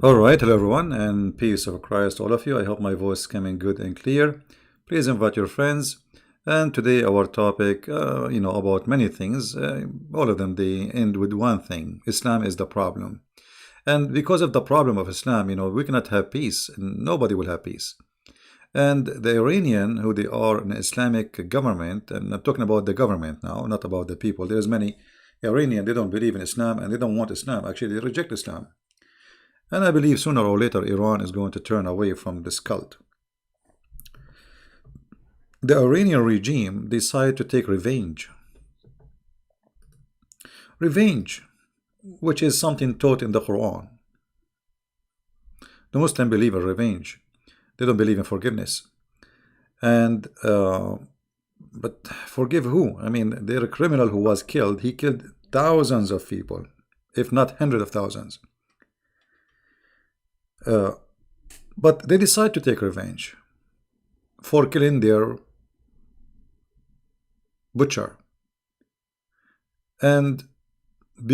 All right, hello everyone, and peace of Christ to all of you. I hope my voice is coming good and clear. Please invite your friends. And today our topic, about many things. All of them they end with one thing: Islam is the problem. And because of the problem of Islam, we cannot have peace. Nobody will have peace. And the Iranian, who they are an Islamic government, and I'm talking about the government now, not about the people. There's many Iranian, they don't believe in Islam and they don't want Islam. Actually, they reject Islam. And I believe sooner or later Iran is going to turn away from this cult. The Iranian regime decided to take revenge. Revenge, which is something taught in the Quran. The Muslim believe in revenge. They don't believe in forgiveness. And but forgive who? I mean, their criminal who was killed, he killed thousands of people, if not hundreds of thousands. But they decide to take revenge for killing their butcher. And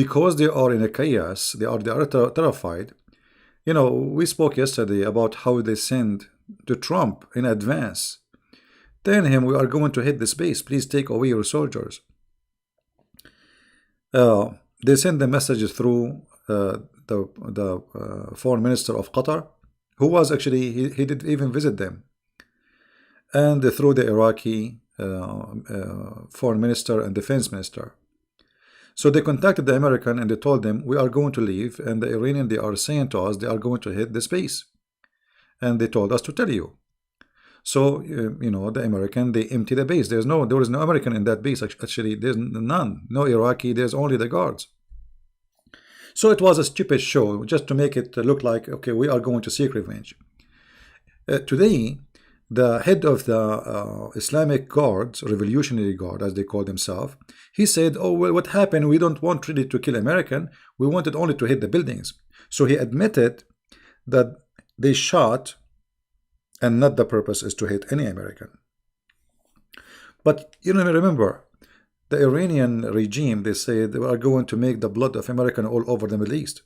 because they are in a chaos, they are terrified. We spoke yesterday about how they sent to Trump in advance, telling him we are going to hit this base. Please take away your soldiers. They sent the messages through the foreign minister of Qatar, who was actually he did even visit them, and through the Iraqi foreign minister and defense minister. So they contacted the American and they told them we are going to leave, and the Iranian, they are saying to us they are going to hit the space, and they told us to tell you. So the American, they empty the base. There is no American in that base. Actually, there's none. No Iraqi. There's only the guards. So it was a stupid show just to make it look like, okay, we are going to seek revenge. Today, the head of the Islamic Guards, Revolutionary Guard, as they call themselves, he said, oh, well, what happened? We don't want really to kill American. We wanted only to hit the buildings. So he admitted that they shot, and not the purpose is to hit any American. But remember, the Iranian regime, they say they are going to make the blood of American all over the Middle East.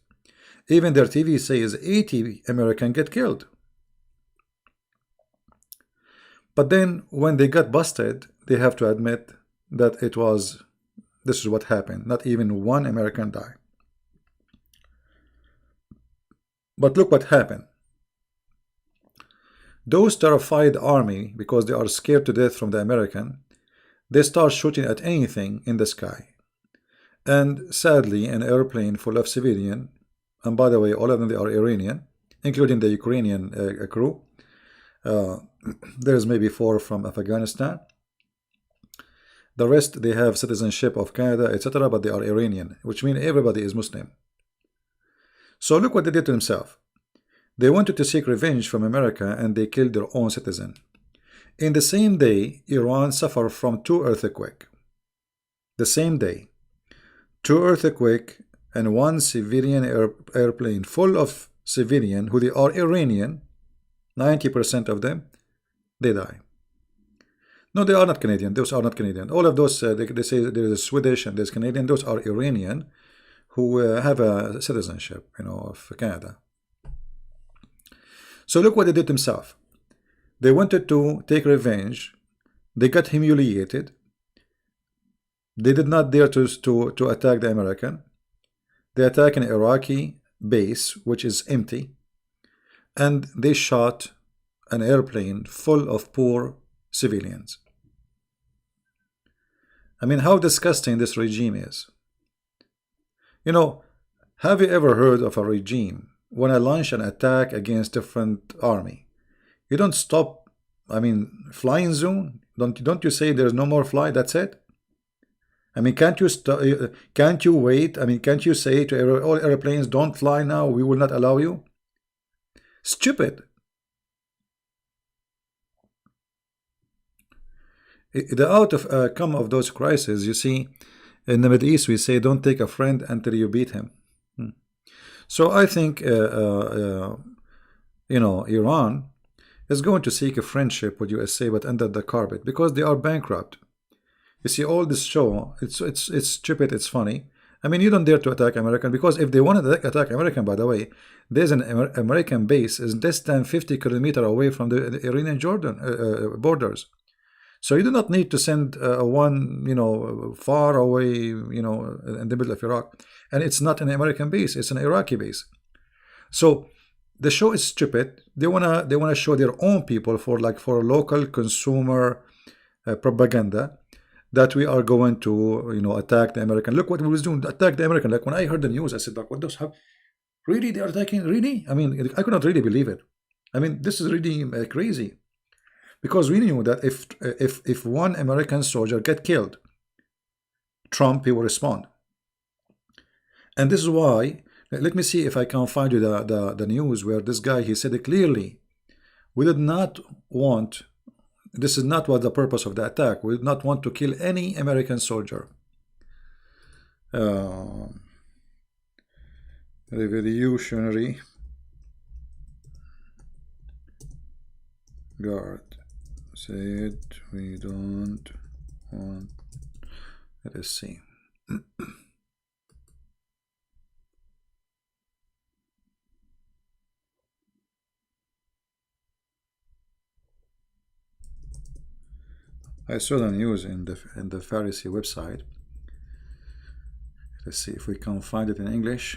Even their TV says 80 Americans get killed. But then when they got busted, they have to admit that this is what happened. Not even one American died. But look what happened. Those terrified army, because they are scared to death from the American, they start shooting at anything in the sky. And sadly, an airplane full of civilian, and by the way, all of them, they are Iranian, including the Ukrainian crew. There's maybe 4 from Afghanistan. The rest, they have citizenship of Canada, etc., but they are Iranian, which means everybody is Muslim. So look what they did to themselves. They wanted to seek revenge from America, and they killed their own citizen. In the same day, Iran suffered from 2 earthquakes. The same day, 2 earthquakes and 1 civilian airplane full of civilian who they are Iranian, 90% of them, they die. No, they are not Canadian. Those are not Canadian. All of those, they say there's a Swedish and there's Canadian. Those are Iranian who have a citizenship, of Canada. So look what they did themselves. They wanted to take revenge. They got humiliated. They did not dare to attack the American. They attacked an Iraqi base, which is empty. And they shot an airplane full of poor civilians. I mean, how disgusting this regime is. Have you ever heard of a regime when I launch an attack against different army? You don't stop, flying zone. Don't you say there's no more fly? That's it. Can't you can't you wait? Can't you say to all airplanes, don't fly now, we will not allow you? Stupid. The outcome of those crises, you see, in the Middle East, we say, don't take a friend until you beat him. So I think, Iran is going to seek a friendship with USA, but under the carpet, because they are bankrupt. You see, all this show, it's stupid, it's funny, I mean, you don't dare to attack American, because if they want to attack American, by the way, there's an American base is less than 50 kilometers away from the Iranian Jordan borders. So you do not need to send one, far away, in the middle of Iraq. And it's not an American base; it's an Iraqi base. So the show is stupid. They wanna show their own people for local consumer propaganda, that we are going to attack the American. Look what we was doing, attack the American. Like when I heard the news, I said, like, what does have really, they are attacking, really? I mean, I could not really believe it. I mean, this is really crazy, because we knew that if one American soldier get killed, Trump, he will respond. And this is why, let me see if I can find you the news where this guy, he said it clearly. We did not want, this is not what the purpose of the attack. We did not want to kill any American soldier. Revolutionary Guard said we don't want. Let us see. I saw the news in the Pharisee website. Let's see if we can find it in English.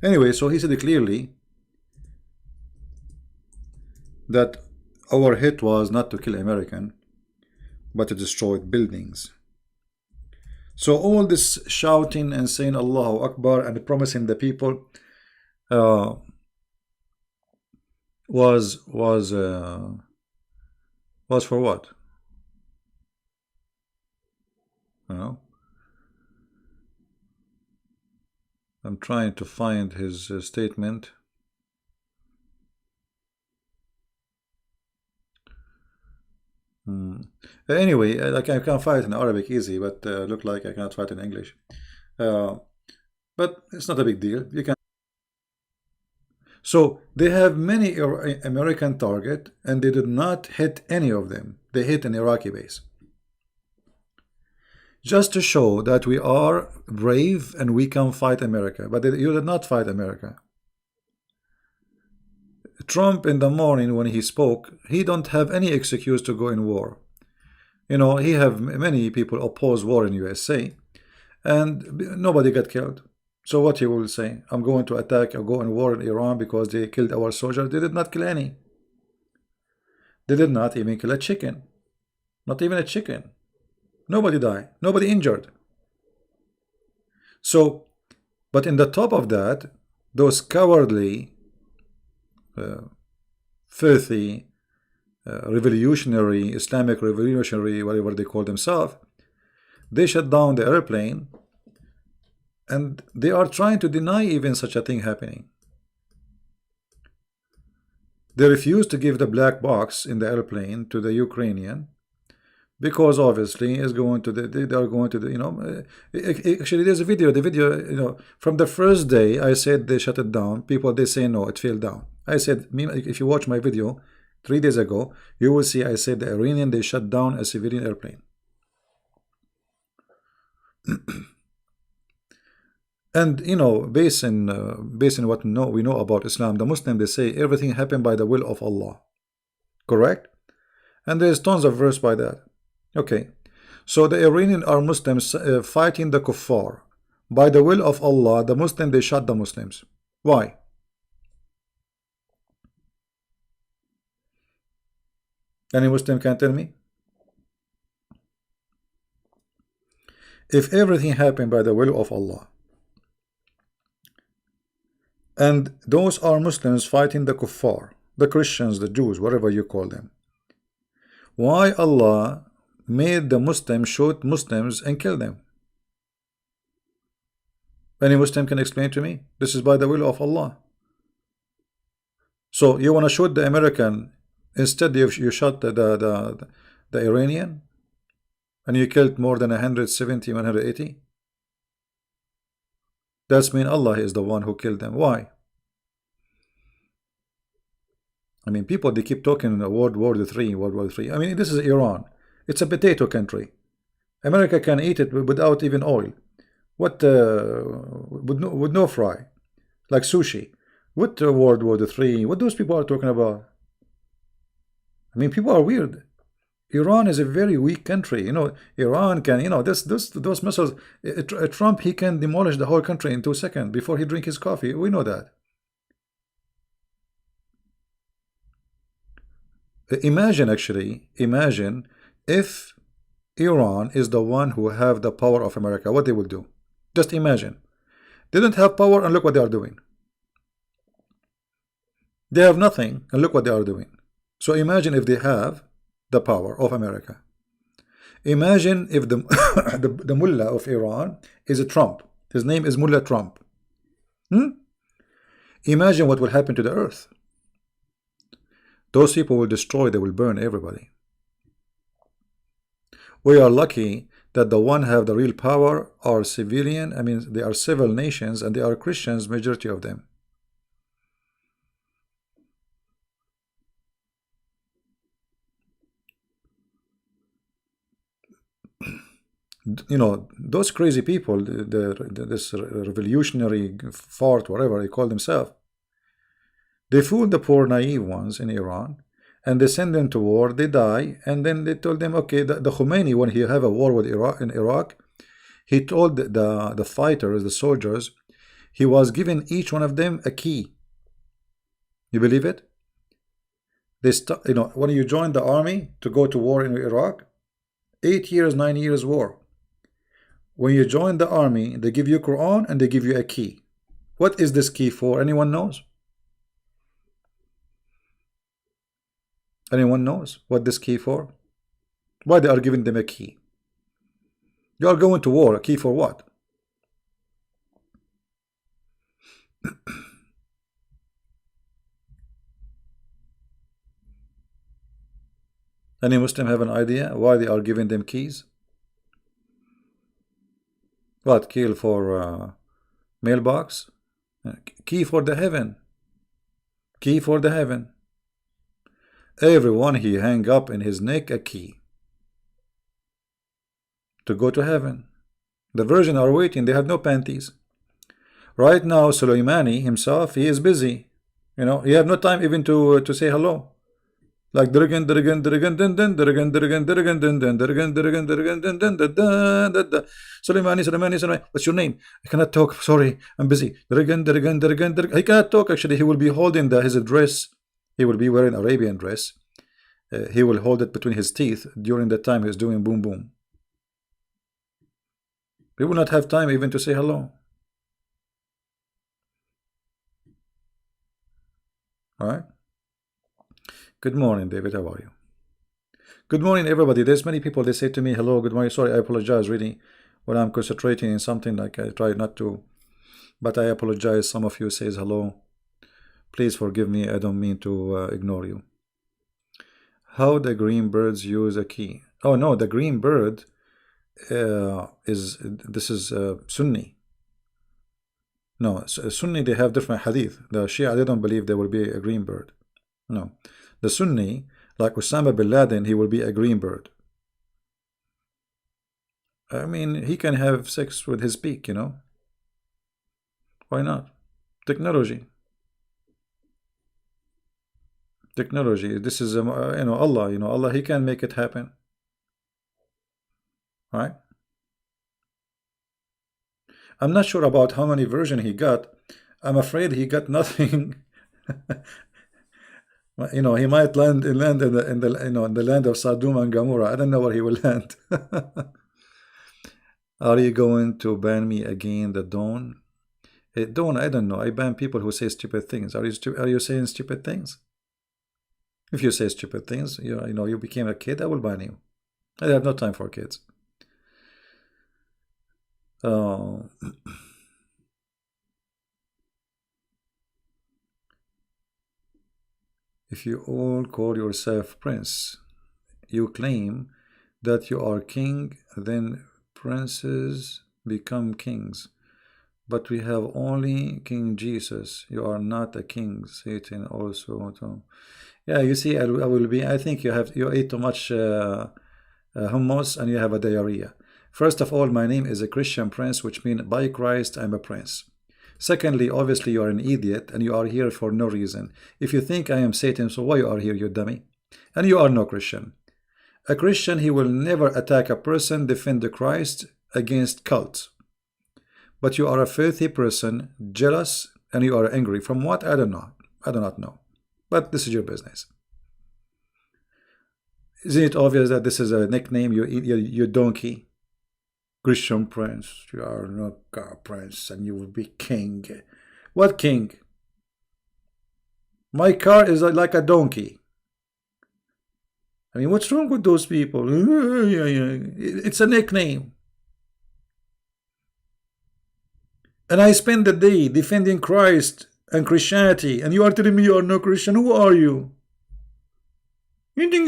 Anyway, so he said clearly that our hit was not to kill American, but to destroy buildings. So all this shouting and saying Allahu Akbar and promising the people was for what? I'm trying to find his statement. Anyway, like I can find it in Arabic easy, but look like I cannot find it in English. But it's not a big deal. You can. So they have many American target, and they did not hit any of them. They hit an Iraqi base, just to show that we are brave and we can fight America. But you did not fight America. Trump in the morning when he spoke, he don't have any excuse to go in war. He have many people oppose war in USA, and nobody got killed. So what he will say? I'm going to attack or go in war in Iran because they killed our soldiers. They did not kill any. They did not even kill a chicken. Not even a chicken. Nobody died. Nobody injured. So, but in the top of that, those cowardly, filthy, revolutionary, Islamic revolutionary, whatever they call themselves, they shut down the airplane, and they are trying to deny even such a thing happening. They refuse to give the black box in the airplane to the Ukrainian, because obviously it's going to they are going to actually there's a video, from the first day I said they shut it down. People, they say no, it fell down. I said, if you watch my video 3 days ago, you will see I said the Iranian, they shut down a civilian airplane. And based on what we know about Islam, the Muslim, they say everything happened by the will of Allah, correct? And there's tons of verse by that. Okay, so the Iranian are Muslims fighting the kuffar by the will of Allah. The Muslim, they shot the Muslims. Why? Any Muslim can tell me? If everything happened by the will of Allah, and those are Muslims fighting the kuffar, the Christians, the Jews, whatever you call them, why Allah made the Muslims shoot Muslims and kill them? Any Muslim can explain to me? This is by the will of Allah. So you want to shoot the American, instead you shot the Iranian, and you killed more than 170, 180. That's mean Allah is the one who killed them. Why? I mean, people, they keep talking World War III, World War III. I mean, this is Iran. It's a potato country. America can eat it without even oil. What, with no fry, like sushi. What World War III? What those people are talking about? I mean, people are weird. Iran is a very weak country. You know, Iran can, you know, those missiles. Trump, he can demolish the whole country in 2 seconds before he drink his coffee. We know that. Imagine, actually, imagine if Iran is the one who have the power of America, what they will do. Just imagine. They don't have power, and look what they are doing. They have nothing, and look what they are doing. So imagine if they have the power of America. Imagine if the the mullah of Iran is a Trump. His name is Mullah Trump. Imagine what will happen to the earth. Those people will destroy, they will burn everybody. We are lucky that the one have the real power are civilian. I mean, they are civil nations, and they are Christians, majority of them. You know, those crazy people, this revolutionary fart, whatever they call themselves, they fooled the poor naive ones in Iran, and they send them to war, they die, and then they told them, okay, the Khomeini, when he have a war with Iraq, he told the fighters, the soldiers, he was giving each one of them a key. You believe it? You know, when you join the army to go to war in Iraq, 8 years, 9 years war. When you join the army, they give you Quran and they give you a key. What is this key for? Anyone knows? Anyone knows what this key for? Why they are giving them a key? You are going to war. A key for what? Any Muslim have an idea why they are giving them keys? What, key for mailbox? Key for the heaven. Key for the heaven. Everyone, he hang up in his neck a key to go to heaven. The virgin are waiting. They have no panties. Right now, Soleimani himself, he is busy. You know, he have no time even to say hello. Like Soleimani, what's your name? I cannot talk. Sorry, I'm busy. He cannot talk. Actually, he will be holding his dress. He will be wearing Arabian dress. He will hold it between his teeth during the time he's doing boom boom. He will not have time even to say hello. All right. Good morning, David. How are you? Good morning, everybody. There's many people. They say to me, "Hello, good morning." Sorry, I apologize. Really, when I'm concentrating in something, like I try not to, but I apologize. Some of you says hello. Please forgive me. I don't mean to ignore you. How the green birds use a key? Oh no, the green bird is Sunni. No, Sunni, they have different hadith. The Shia, they don't believe there will be a green bird. No, the Sunni, like Osama bin Laden, he will be a green bird. I mean, he can have sex with his beak, you know. Why not? Technology. Technology. This is Allah. You know, Allah. He can make it happen. All right. I'm not sure about how many versions he got. I'm afraid he got nothing. You know, he might land in the land of Sodom and Gomorrah. I don't know where he will land. Are you going to ban me again, the Dawn? Dawn, I don't know. I ban people who say stupid things. Are you saying stupid things? If you say stupid things, you know, you became a kid, I will ban you. I have no time for kids. If you all call yourself prince, you claim that you are king, then princes become kings. but we have only King Jesus. You are not a king. Satan also. Yeah, you see, I will be. I think you ate too much hummus and you have a diarrhea. First of all, my name is a Christian prince, which means by Christ I'm a prince. Secondly, obviously you are an idiot and you are here for no reason. If you think I am Satan, so why you are here, you dummy? And you are no Christian. A Christian, he will never attack a person, defend the Christ against cults. But you are a filthy person, jealous, and you are angry. From what? I don't know. I do not know. But this is your business. Isn't it obvious that this is a nickname? You donkey. Christian prince. You are not a prince and you will be king. What king? My car is like a donkey. I mean, what's wrong with those people? It's a nickname. And I spend the day defending Christ and Christianity, and you are telling me you are no Christian. Who are you? You did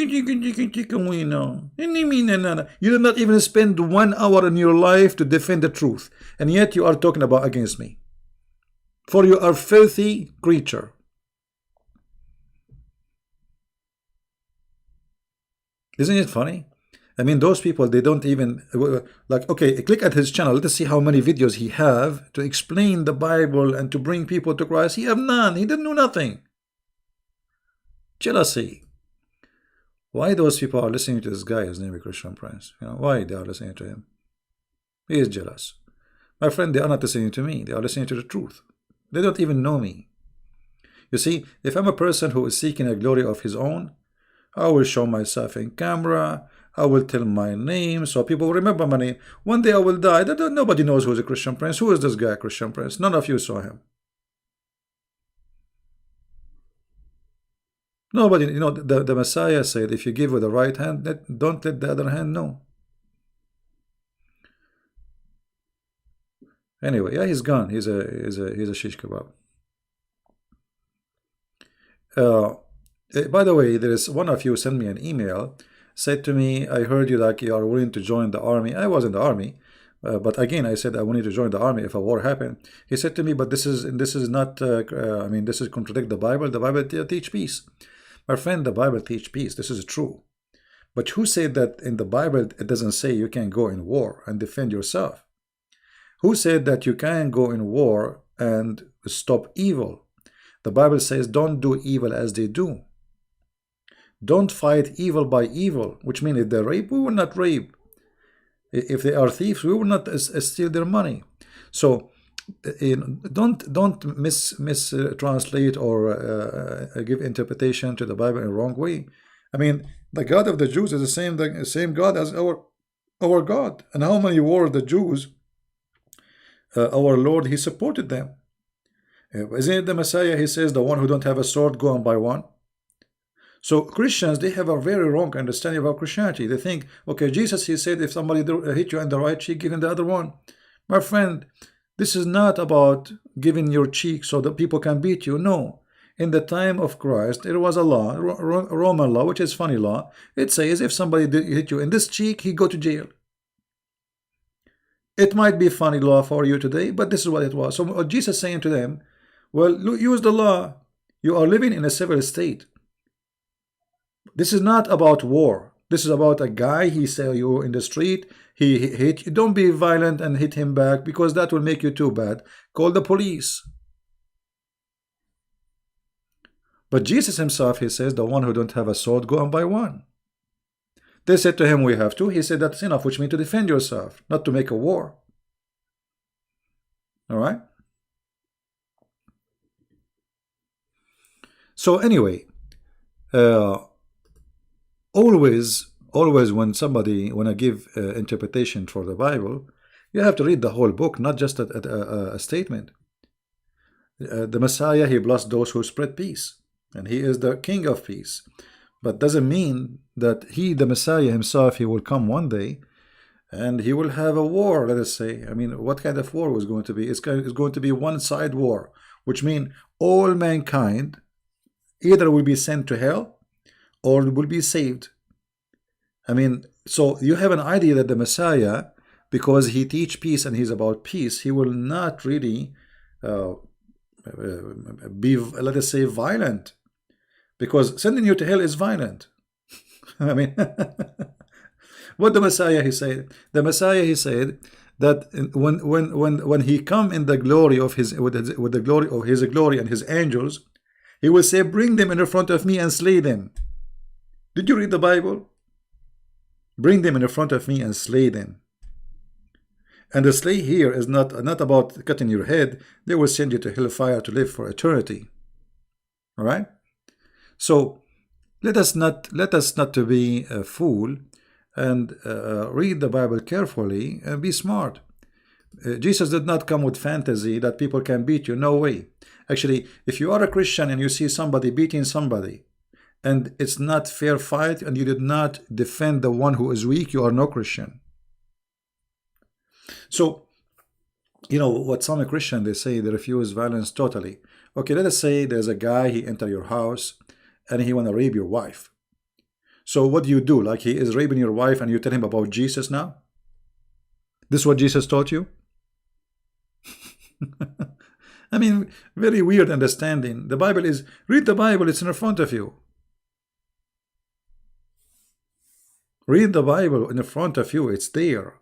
not even spend 1 hour in your life to defend the truth, and yet you are talking about against me. For you are filthy creature. Isn't it funny? I mean, those people, they don't even, like, okay, click at his channel. Let's see how many videos he have to explain the Bible and to bring people to Christ. He have none. He didn't do nothing. Jealousy. Why those people are listening to this guy, his name is Christian Prince? You know, why they are listening to him? He is jealous. My friend, they are not listening to me. They are listening to the truth. They don't even know me. You see, if I'm a person who is seeking a glory of his own, I will show myself in camera. I will tell my name so people will remember my name. One day I will die. Nobody knows who is a Christian Prince. Who is this guy, Christian Prince? None of you saw him. Nobody, you know, the Messiah said, if you give with the right hand, don't let the other hand know. Anyway, yeah, he's gone. He's a shish kebab. By the way, there is one of you sent me an email, said to me, I heard you like you are willing to join the army. I was in the army, but again, I said I wanted to join the army if a war happened. He said to me, but this is not. I mean, this is contradict the Bible. The Bible teach peace. My friend, the Bible teach peace. This is true. But who said that in the Bible it doesn't say you can go in war and defend yourself? Who said that you can go in war and stop evil? The Bible says don't do evil as they do. Don't fight evil by evil, which means if they rape, we will not rape. If they are thieves, we will not steal their money. So don't mistranslate or give interpretation to the Bible in a wrong way. I mean, the God of the Jews is the same God as our God. And how many wars the Jews, our Lord, he supported them. Isn't it the Messiah? He says the one who don't have a sword, go and buy one. So Christians, they have a very wrong understanding about Christianity. They think, okay, Jesus, he said if somebody hit you in the right cheek, give him the other one. My friend, this is not about giving your cheek so that people can beat you. No. In the time of Christ, there was a law, Roman law, which is funny law. It says if somebody hit you in this cheek, he go to jail. It might be funny law for you today, but this is what it was. So Jesus saying to them, well, use the law. You are living in a civil state. This is not about war. This is about a guy, he saw you in the street, he hit you. Don't be violent and hit him back, because that will make you too bad. Call the police. But Jesus himself, he says, the one who don't have a sword, go and buy one. They said to him, we have to. He said, that's enough, which means to defend yourself, not to make a war. All right? So anyway, always when I give interpretation for the Bible, you have to read the whole book, not just a statement. The Messiah, he blessed those who spread peace, and he is the King of peace. But doesn't mean that he, the Messiah himself, he will come one day and he will have a war, let us say. I mean, what kind of war was going to be? It's going to be one-side war, which means all mankind either will be sent to hell or will be saved. I mean, so you have an idea that the Messiah because he teach peace and he's about peace, he will not really uh, be, let us say, violent, because sending you to hell is violent. I mean, what the Messiah he said? The Messiah he said that when he come in the glory of his with the glory of his glory and his angels, he will say, bring them in front of me and slay them. Did you read the Bible? Bring them in front of me and slay them. And the slay here is not about cutting your head. They will send you to hellfire to live for eternity. All right. So let us not to be a fool, and read the Bible carefully and be smart. Jesus did not come with fantasy that people can beat you. No way. Actually, if you are a Christian and you see somebody beating somebody, and it's not fair fight, and you did not defend the one who is weak, you are no Christian. So, you know what some Christian, they say they refuse violence totally. Okay, let us say there's a guy, he enter your house and he want to rape your wife. So what do you do? Like, he is raping your wife and you tell him about Jesus now? This is what Jesus taught you? I mean, very weird understanding. The Bible is, read the Bible, it's in front of you. Read the Bible in front of you, it's there.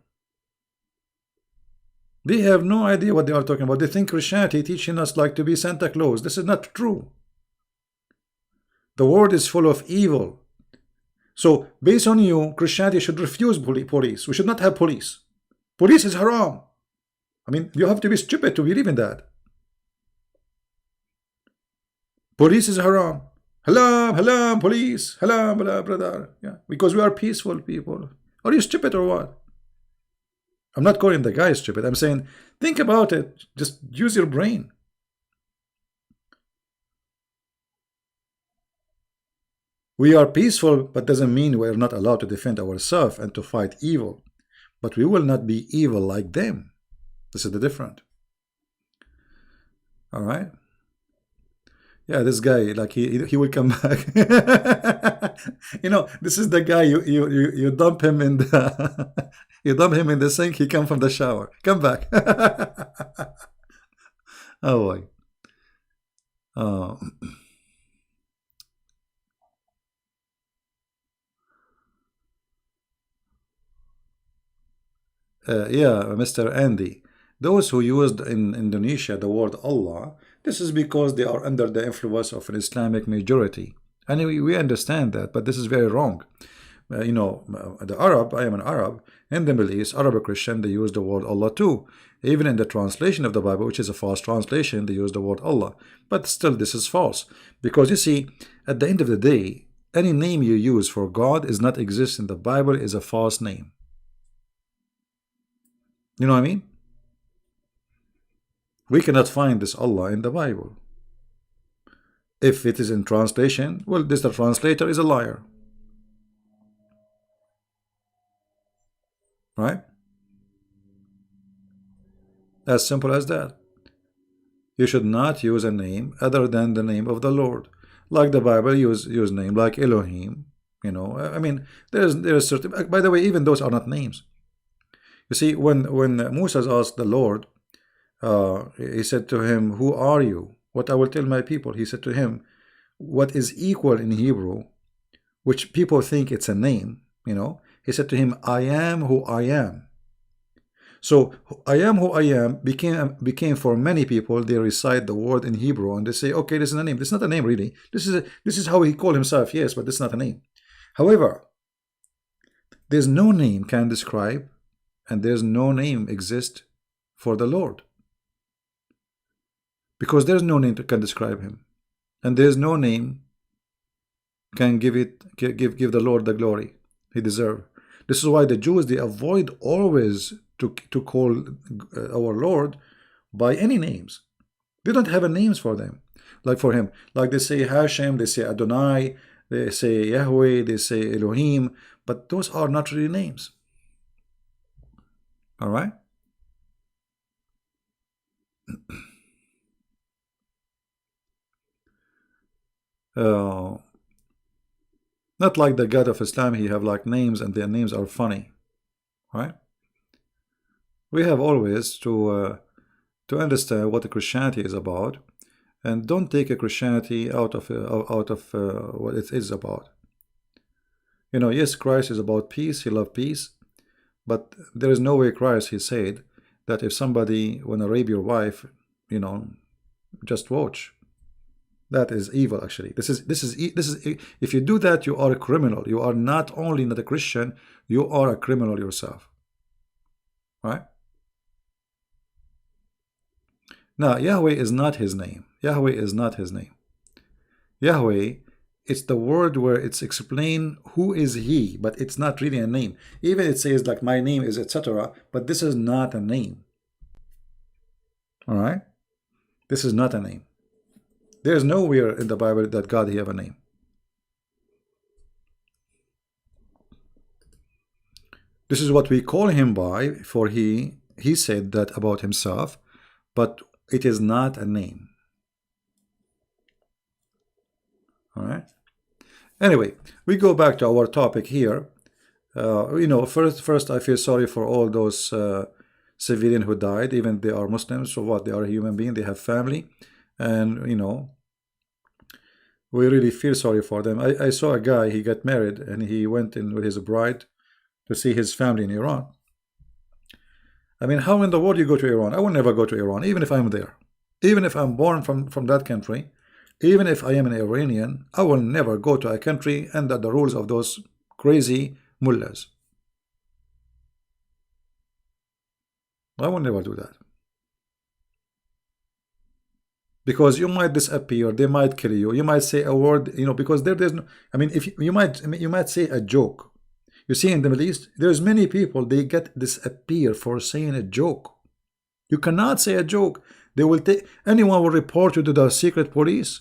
They have no idea what they are talking about. They think Christianity teaching us like to be Santa Claus. This is not true. The world is full of evil. So, based on you, Christianity should refuse police. We should not have police. Police is haram. I mean, you have to be stupid to believe in that. Police is haram. Halam, halam, police. Halam, halam, brother. Yeah, because we are peaceful people. Are you stupid or what? I'm not calling the guy stupid. I'm saying, think about it. Just use your brain. We are peaceful, but doesn't mean we are not allowed to defend ourselves and to fight evil. But we will not be evil like them. This is the difference. All right. Yeah, this guy, like he will come back. You know, this is the guy you dump him in the you dump him in the sink. He come from the shower. Come back. Oh boy. Oh. Yeah, Mr. Andy. Those who used in Indonesia the word Allah, this is because they are under the influence of an Islamic majority. And we understand that, but this is very wrong. You know, the Arab, I am an Arab, in the Middle East, Arab Christian, they use the word Allah too. Even in the translation of the Bible, which is a false translation, they use the word Allah. But still, this is false. Because you see, at the end of the day, any name you use for God is not exist in the Bible, is a false name. You know what I mean? We cannot find this Allah in the Bible. If it is in translation, well, this the translator is a liar. Right? As simple as that. You should not use a name other than the name of the Lord. Like the Bible use name like Elohim. You know, I mean, there's certain. By the way, even those are not names. You see, when Moses asked the Lord, he said to him, "Who are you? What I will tell my people." He said to him, what is equal in Hebrew, which people think it's a name, you know. He said to him, "I am who I am." So I am who I am became for many people, they recite the word in Hebrew and they say, okay, this is a name. This is not a name really. This is how he called himself, yes, but this is not a name. However, there's no name can describe, and there's no name exist for the Lord. Because there's no name that can describe him. And there's no name can give the Lord the glory he deserves. This is why the Jews, they avoid always to call our Lord by any names. They don't have a names for them. Like for him. Like they say Hashem, they say Adonai, they say Yahweh, they say Elohim. But those are not really names. All right? Not like the God of Islam, he have like names and their names are funny. Right? we have always to understand what the Christianity is about, and don't take a Christianity out of what it is about. You know, yes, Christ is about peace. He loved peace, but there is no way Christ, he said that if somebody wanna rape your wife, you know, just watch. That is evil. Actually, this is if you do that, you are a criminal. You are not only not a Christian, you are a criminal yourself. Right? Now, Yahweh is not his name. Yahweh is not his name. Yahweh, it's the word where it's explained who is he, but it's not really a name. Even it says like my name is etc., but this is not a name. All right? This is not a name. There's nowhere in the Bible that God he have a name. This is what we call him by, for he said that about himself, but it is not a name. All right. Anyway, we go back to our topic here. You know, first I feel sorry for all those civilians who died, even they are Muslims. So what? They are a human being. They have family, and you know, we really feel sorry for them. I saw a guy. He got married, and he went in with his bride to see his family in Iran. I mean, how in the world you go to Iran? I will never go to Iran, even if I'm there. Even if I'm born from that country, even if I am an Iranian, I will never go to a country under the rules of those crazy mullahs. I will never do that. Because you might disappear, they might kill you, you might say a word, you know, because there's no, I mean, if you might say a joke. You see, in the Middle East, there's many people, they get disappear for saying a joke. You cannot say a joke. They will take, anyone will report you to the secret police.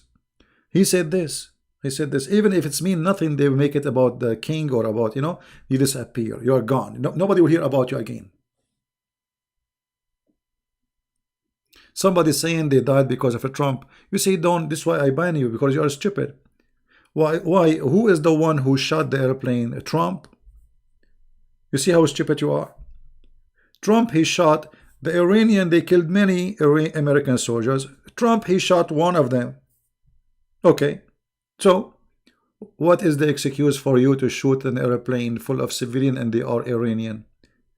He said this. He said this. Even if it's mean nothing, they will make it about the king or about, you know, you disappear. You are gone. Nobody will hear about you again. Somebody saying they died because of a Trump. You say, don't, this is why I ban you, because you are stupid. Why? Who is the one who shot the airplane? Trump? You see how stupid you are? Trump, he shot the Iranian, they killed many American soldiers. Trump, he shot one of them. Okay, so what is the excuse for you to shoot an airplane full of civilians and they are Iranian?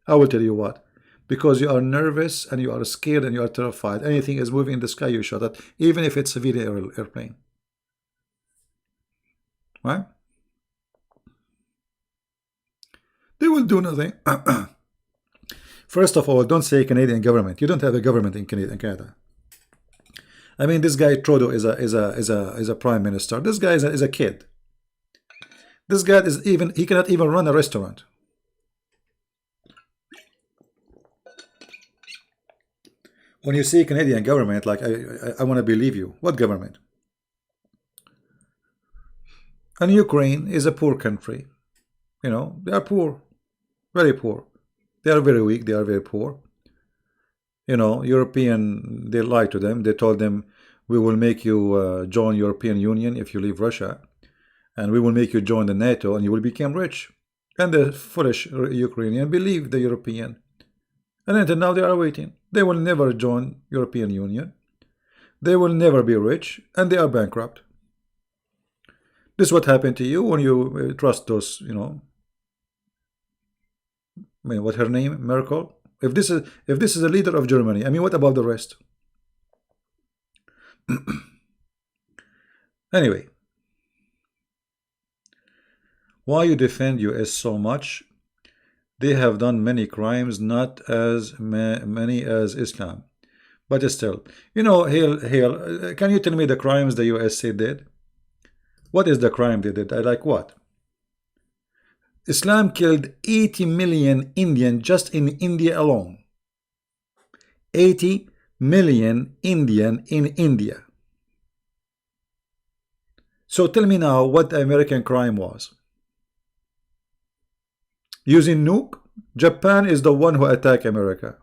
I will tell you what. Because you are nervous and you are scared and you are terrified. Anything is moving in the sky, you shot it, even if it's a civilian airplane. Right? They will do nothing. First of all, don't say Canadian government. You don't have a government in Canada. I mean, this guy Trudeau is a prime minister. This guy is a kid. This guy he cannot even run a restaurant. When you say Canadian government, like I want to believe you. What government? And Ukraine is a poor country. You know, they are poor. Very poor. They are very weak. They are very poor. You know, European, they lied to them. They told them, we will make you join European Union if you leave Russia. And we will make you join the NATO and you will become rich. And the foolish Ukrainian believed the European. And until now they are waiting. They will never join European Union. They will never be rich. And they are bankrupt. This is what happened to you when you trust those, you know, I mean, what's her name? Merkel. If this is a leader of Germany, I mean, what about the rest? Anyway, why you defend US so much? They have done many crimes, not as many as Islam, but still, you know, Hale, can you tell me the crimes the USA did? What is the crime they did? I like what? Islam killed 80 million Indian just in India alone. 80 million Indian in India. So tell me now what the American crime was. Using nuke? Japan is the one who attacked America.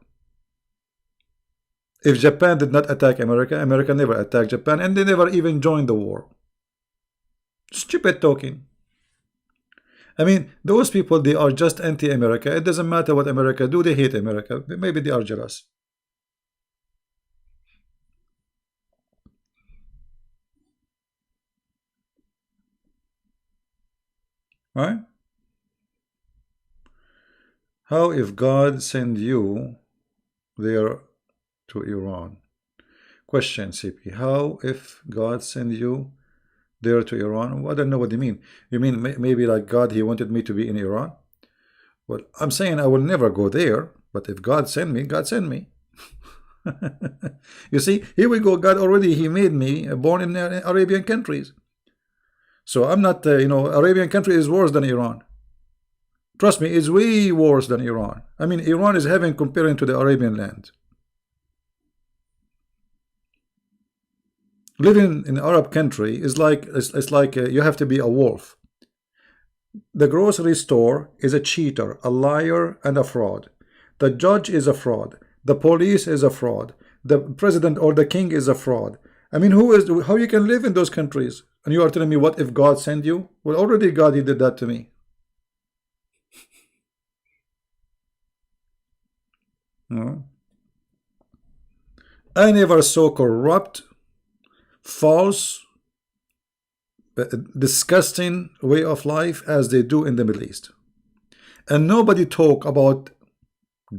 If Japan did not attack America, America never attacked Japan, and they never even joined the war. Stupid talking. I mean, those people, they are just anti-America. It doesn't matter what America do, they hate America. Maybe they are jealous. Right? How if God send you there to Iran? Question, CP. How if God send you there to Iran? Well, I don't know what you mean. You mean maybe like God, he wanted me to be in Iran? Well, I'm saying I will never go there, but if God send me, God send me. You see, here we go. God already, he made me born in Arabian countries. So I'm not, Arabian country is worse than Iran. Trust me, it's way worse than Iran. I mean, Iran is heaven comparing to the Arabian land. Living in Arab country is like it's like you have to be a wolf. The grocery store is a cheater, a liar, and a fraud. The judge is a fraud. The police is a fraud. The president or the king is a fraud. I mean, how you can live in those countries? And you are telling me, what if God sent you? Well, already God, he did that to me. I never saw corrupt, false, disgusting way of life as they do in the Middle East. And nobody talk about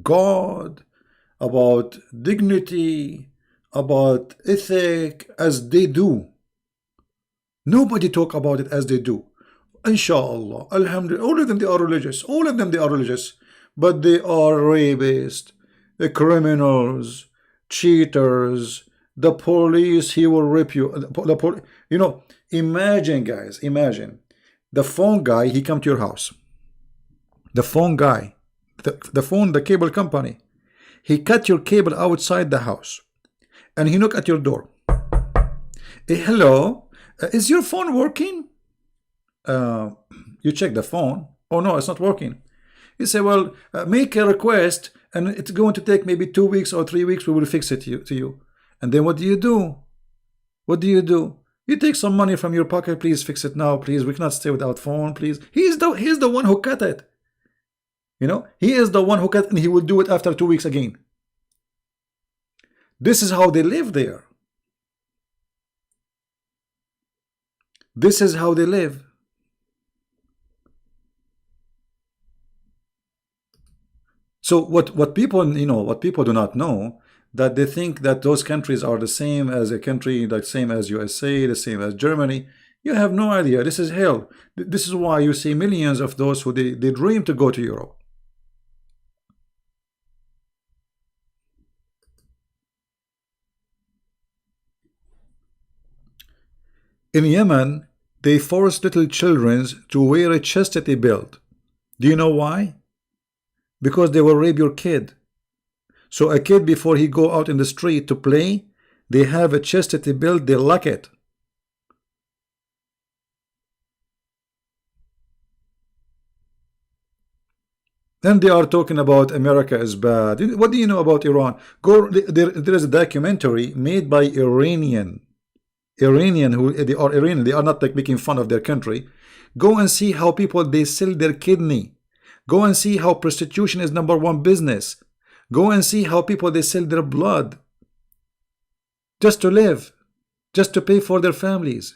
God, about dignity, about ethic as they do. Nobody talk about it as they do. Inshallah, alhamdulillah, all of them, they are religious. All of them, they are religious. But they are rapists, criminals, cheaters. The police, he will rip you. Imagine, guys, imagine. The phone guy, he come to your house. The phone guy, the cable company, he cut your cable outside the house. And he knock at your door. Hello, is your phone working? You check the phone. Oh no, it's not working. You say, well, make a request, and it's going to take maybe 2 weeks or 3 weeks. We will fix it to you. And then what do you do? What do you do? You take some money from your pocket. Please fix it now. Please, we cannot stay without phone. Please. He's the one who cut it. He is the one who cut, and he will do it after 2 weeks again. This is how they live there. This is how they live. So what people what people do not know, that they think that those countries are the same as a country, the same as USA, the same as Germany. You have no idea. This is hell. This is why you see millions of those who they dream to go to Europe. In Yemen, they force little children to wear a chastity belt. Do you know why? Because they will rape your kid. So a kid, before he go out in the street to play, they have a chastity belt, they lock it. Then they are talking about America is bad. What do you know about Iran? There is a documentary made by Iranian who they are Iranian. They are not like making fun of their country. Go and see how people, they sell their kidney. Go and see how prostitution is #1 business. Go and see how people, they sell their blood just to live, just to pay for their families.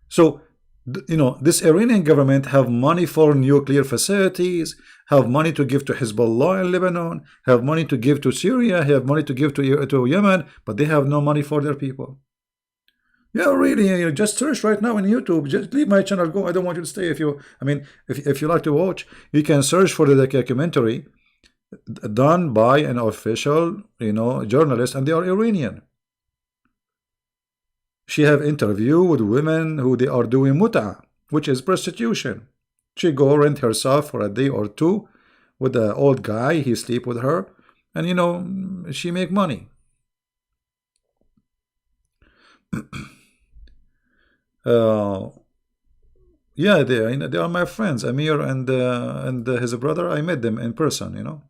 So, this Iranian government have money for nuclear facilities, have money to give to Hezbollah in Lebanon, have money to give to Syria, have money to give to Yemen, but they have no money for their people. Yeah, really, just search right now on YouTube. Just leave my channel, go. I don't want you to stay. If you like to watch, you can search for the documentary done by an official, journalist, and they are Iranian. She have interview with women who they are doing muta, which is prostitution. She go rent herself for a day or two with the old guy. He sleep with her, and she make money. Yeah, they are my friends, Amir and his brother. I met them in person.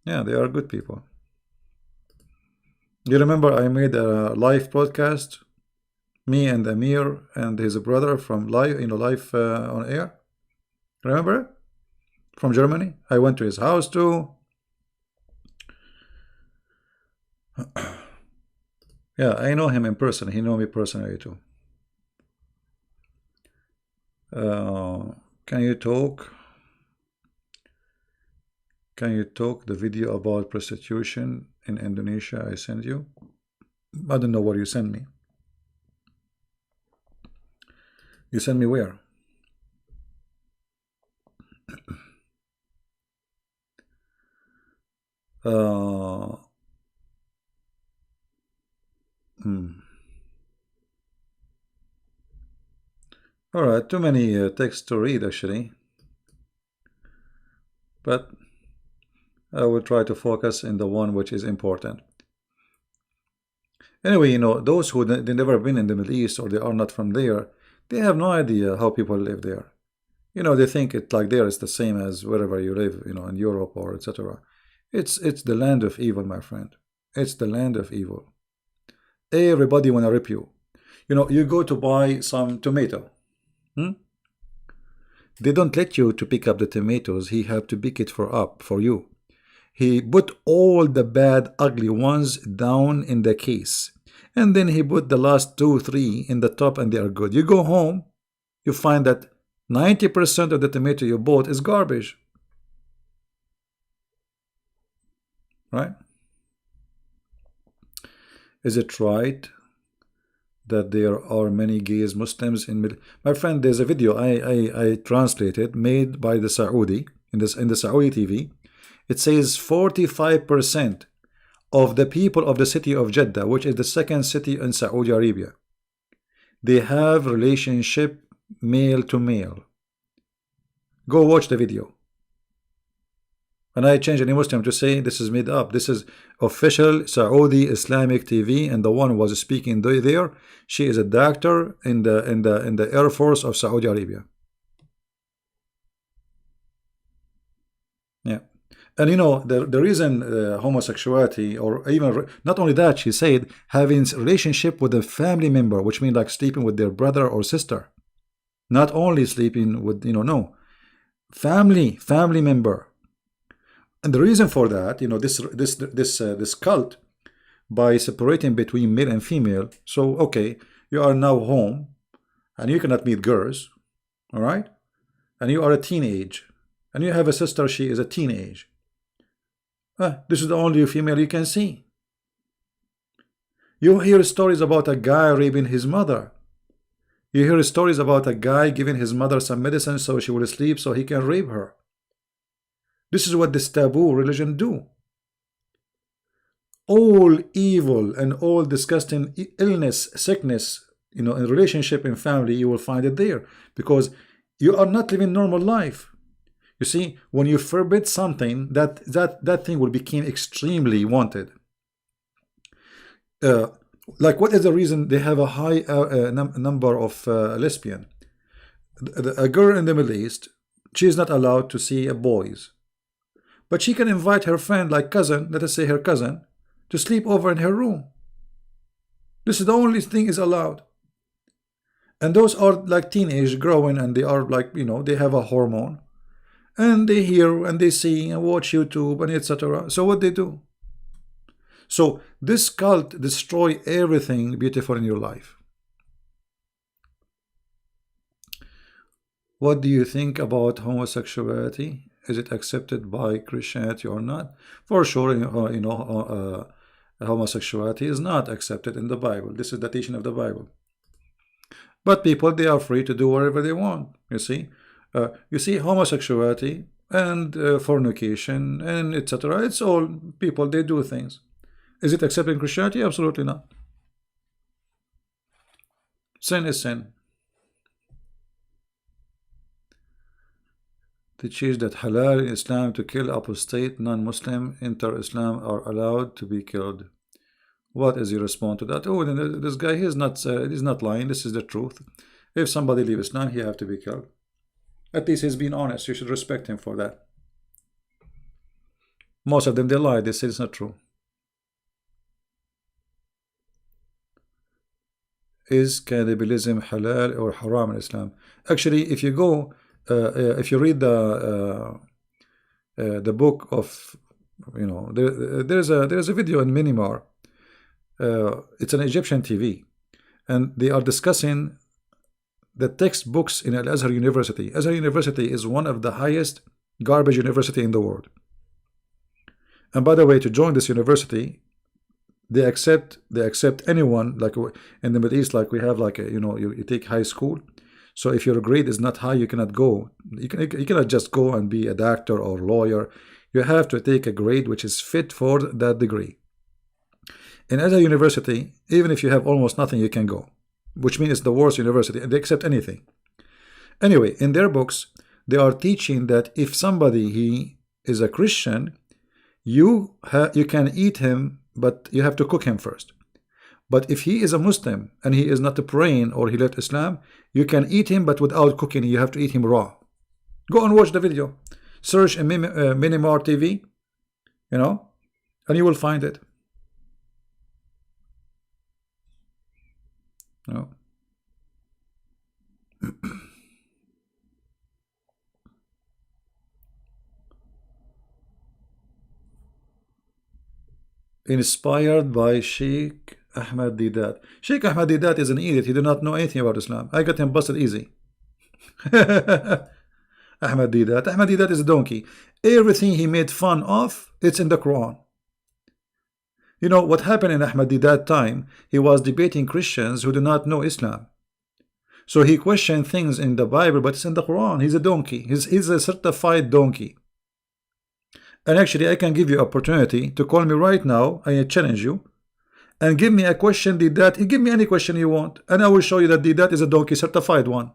Yeah, they are good people. You remember I made a live podcast Me and Amir and his brother from live, live on air. Remember? From Germany. I went to his house too. Yeah, I know him in person. He know me personally too. Can you talk? Can you talk the video about prostitution in Indonesia I sent you? I don't know what you sent me. You sent me where? Uh, All right, too many texts to read actually, but I will try to focus in the one which is important. Anyway, those who they never been in the Middle East or they are not from there, they have no idea how people live there. They think it like there is the same as wherever you live, in Europe or etc. It's the land of evil, my friend. It's the land of evil. Everybody wanna rip you. You go to buy some tomato. They don't let you to pick up the tomatoes. He have to pick it for you. He put all the bad, ugly ones down in the case. And then he put the last 2, 3 in the top and they are good. You go home, you find that 90% of the tomato you bought is garbage. Right? Is it right that there are many gays Muslims in my friend? There's a video I translated made by the Saudi in the Saudi TV. It says 45% of the people of the city of Jeddah, which is the second city in Saudi Arabia, they have relationship male to male. Go watch the video. And I change any Muslim to say this is made up. This is official Saudi Islamic TV, and the one who was speaking there, she is a doctor in the Air Force of Saudi Arabia. Yeah, and the reason homosexuality, or even not only that, she said having relationship with a family member, which means like sleeping with their brother or sister, not only sleeping with no family member. And the reason for that, this cult, by separating between male and female. So okay, you are now home, and you cannot meet girls, all right? And you are a teenage, and you have a sister. She is a teenage. This is the only female you can see. You hear stories about a guy raping his mother. You hear stories about a guy giving his mother some medicine so she will sleep so he can rape her. This is what this taboo religion do. All evil and all disgusting illness, sickness, in relationship and family, you will find it there, because you are not living normal life. You see, when you forbid something, that thing will become extremely wanted. Like, what is the reason they have a high number of lesbian? A girl in the Middle East, she is not allowed to see boys. But she can invite her friend, like cousin, let us say her cousin, to sleep over in her room. This is the only thing is allowed. And those are like teenage growing, and they are like, they have a hormone. And they hear and they see and watch YouTube and etc. So what they do? So this cult destroy everything beautiful in your life. What do you think about homosexuality? Is it accepted by Christianity or not? For sure, homosexuality is not accepted in the Bible. This is the teaching of the Bible. But people, they are free to do whatever they want. You see, homosexuality and fornication and etc. It's all people, they do things. Is it accepted in Christianity? Absolutely not. Sin is sin. Teaches that halal in Islam to kill apostate non-Muslim enter Islam are allowed to be killed. What is your response to that? Oh, this guy, he's not lying. This is the truth. If somebody leave Islam, he have to be killed. At least he's being honest. You should respect him for that. Most of them, they lie. They say it's not true. is cannibalism halal or haram in Islam? Actually, if you go, if you read the book of, there's a video in Minimar. It's an Egyptian TV, and they are discussing the textbooks in Al Azhar University. Azhar University is one of the highest garbage university in the world. And by the way, to join this university, they accept anyone, like in the Middle East, like we have like a, you take high school. So if your grade is not high, you cannot go. You cannot just go and be a doctor or lawyer. You have to take a grade which is fit for that degree. In Azhar University, even if you have almost nothing, you can go, which means it's the worst university, and they accept anything. Anyway, in their books, they are teaching that if somebody he is a Christian, you can eat him, but you have to cook him first. But if he is a Muslim and he is not praying or he left Islam, you can eat him, but without cooking. You have to eat him raw. Go and watch the video. Search in Minimar TV, and you will find it. No. Inspired by Sheikh Ahmed Didat. Sheikh Ahmed Didat is an idiot. He did not know anything about Islam. I got him busted easy. Ahmed Didat is a donkey. Everything he made fun of, it's in the Quran. You know what happened in Ahmed Didat time? He was debating Christians who do not know Islam. So he questioned things in the Bible, but it's in the Quran. He's a donkey. He's a certified donkey. And actually, I can give you opportunity to call me right now. I challenge you. And give me a question, Didat. Give me any question you want. And I will show you that Didat is a donkey, certified one.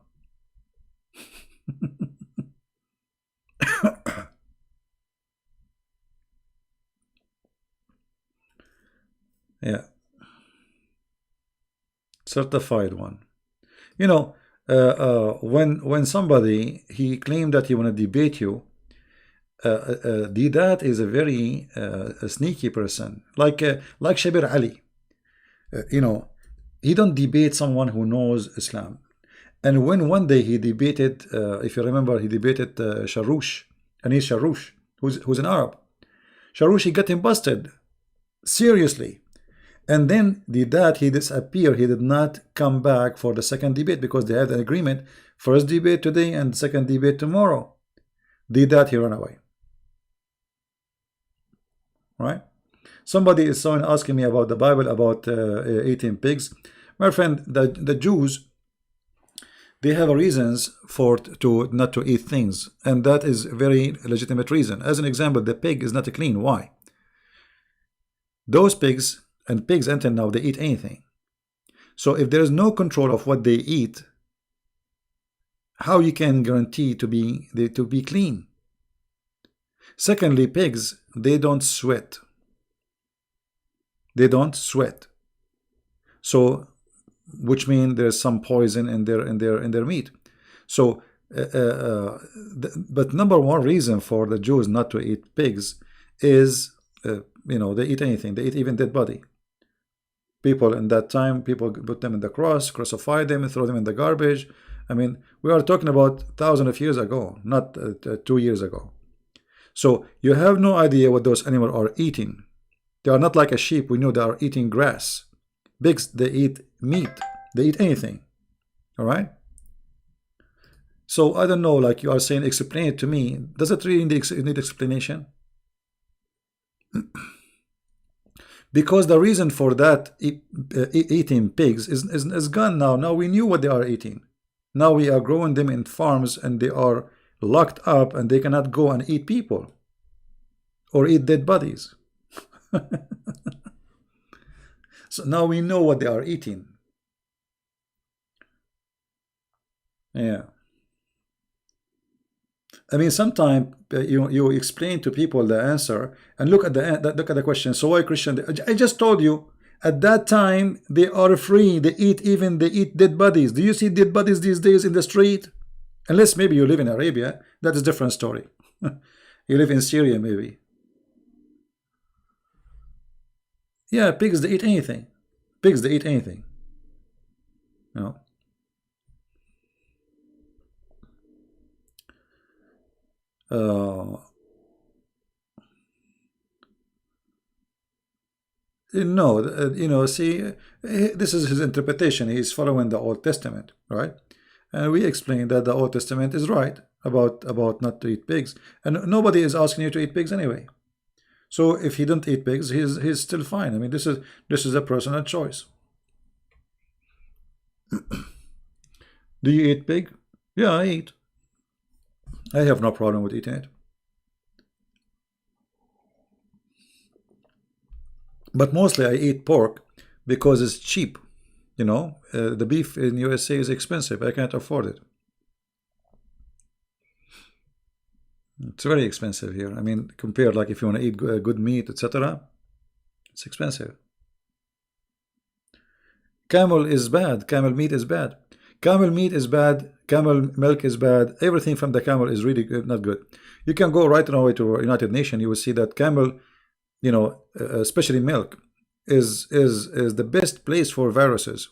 Yeah. Certified one. When somebody, he claimed that he want to debate you, Didat is a very sneaky person, like Shabir Ali. He don't debate someone who knows Islam. And when one day he debated, if you remember, he debated Sharoush, Anis Sharoush, who's an Arab. Sharoush, he got him busted seriously. And then Didat, he disappeared. He did not come back for the second debate because they had an agreement. First debate today and second debate tomorrow. Didat, he ran away. Right? Somebody is asking me about the Bible, about eating pigs. My friend, the Jews, they have reasons to not to eat things, and that is a very legitimate reason. As an example, the pig is not clean. Why? Those pigs, and pigs until now, they eat anything. So if there is no control of what they eat, how you can guarantee to be clean? Secondly, pigs, they don't sweat. They don't sweat. So, which means there's some poison in their meat. So, but number one reason for the Jews not to eat pigs is, they eat anything. They eat even dead body. People in that time, people put them in the cross, crucify them, and throw them in the garbage. I mean, we are talking about thousands of years ago, not 2 years ago. So you have no idea what those animals are eating. They are not like a sheep. We know they are eating grass. Pigs, they eat meat. They eat anything. All right? So I don't know, like you are saying, explain it to me. Does it really need explanation? Because the reason for that eating pigs is gone now. Now we knew what they are eating. Now we are growing them in farms and they are locked up and they cannot go and eat people or eat dead bodies. So now we know what they are eating. Yeah. I mean, sometimes you explain to people the answer and look at the question. So why Christian? I just told you at that time they are free. They eat dead bodies. Do you see dead bodies these days in the street? Unless maybe you live in Arabia, that is a different story. You live in Syria maybe. Yeah, pigs, they eat anything. Pigs, they eat anything. You know. No, see, this is his interpretation. He's following the Old Testament, right? And we explained that the Old Testament is right about not to eat pigs, and nobody is asking you to eat pigs anyway. So if he don't eat pigs, he's still fine. I mean, this is a personal choice. Do you eat pig? Yeah, I eat. I have no problem with eating it. But mostly I eat pork because it's cheap. The beef in USA is expensive. I can't afford it. It's very expensive here. I mean, compared, like, if you want to eat good meat, etc., it's expensive. Camel is bad. Camel meat is bad. Camel meat is bad. Camel milk is bad. Everything from the camel is really good, not good. You can go right away to United Nations. You will see that camel, especially milk, is the best place for viruses.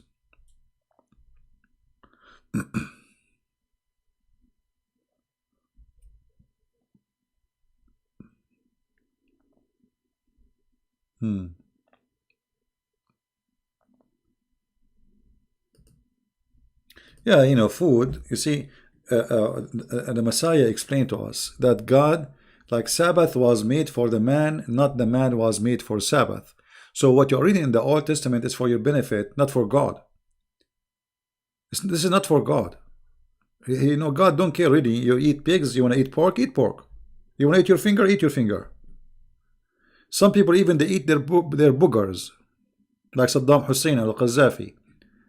Yeah, food. You see, the Messiah explained to us that God, like, Sabbath was made for the man, not the man was made for Sabbath. So what you're reading in the Old Testament is for your benefit, not for God. This is not for God. God don't care really. You eat pigs, you want to eat pork, eat pork. You want to eat your finger. Some people even they eat their boogers, like Saddam Hussein al-Qaddafi.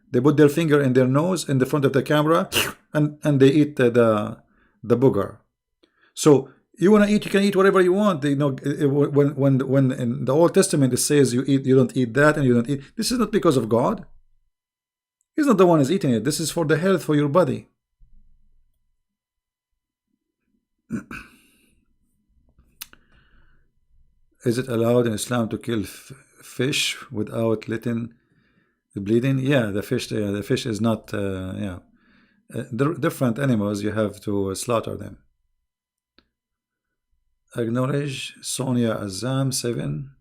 They put their finger in their nose in the front of the camera, and they eat the booger. So you want to eat, you can eat whatever you want. When in the Old Testament it says you don't eat that and you don't eat. This is not because of God. He's not the one who's eating it. This is for the health for your body. Is it allowed in Islam to kill fish without letting the bleeding? Yeah, the fish is not. Different animals, you have to slaughter them. Acknowledge Sonia Azam 7.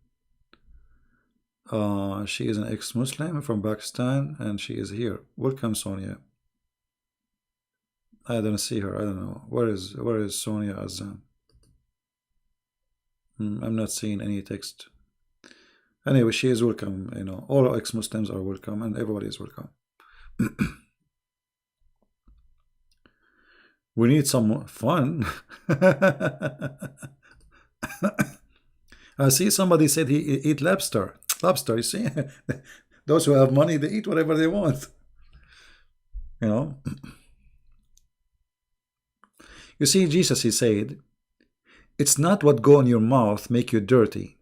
She is an ex-Muslim from Pakistan and she is here. Welcome, Sonia. I don't see her. I don't know. Where is Sonia Azam? I'm not seeing any text. Anyway, she is welcome. All ex-Muslims are welcome and everybody is welcome. We need some fun. I see somebody said he eat lobster. Lobster, you see? Those who have money, they eat whatever they want. You see, Jesus, he said, it's not what go in your mouth make you dirty.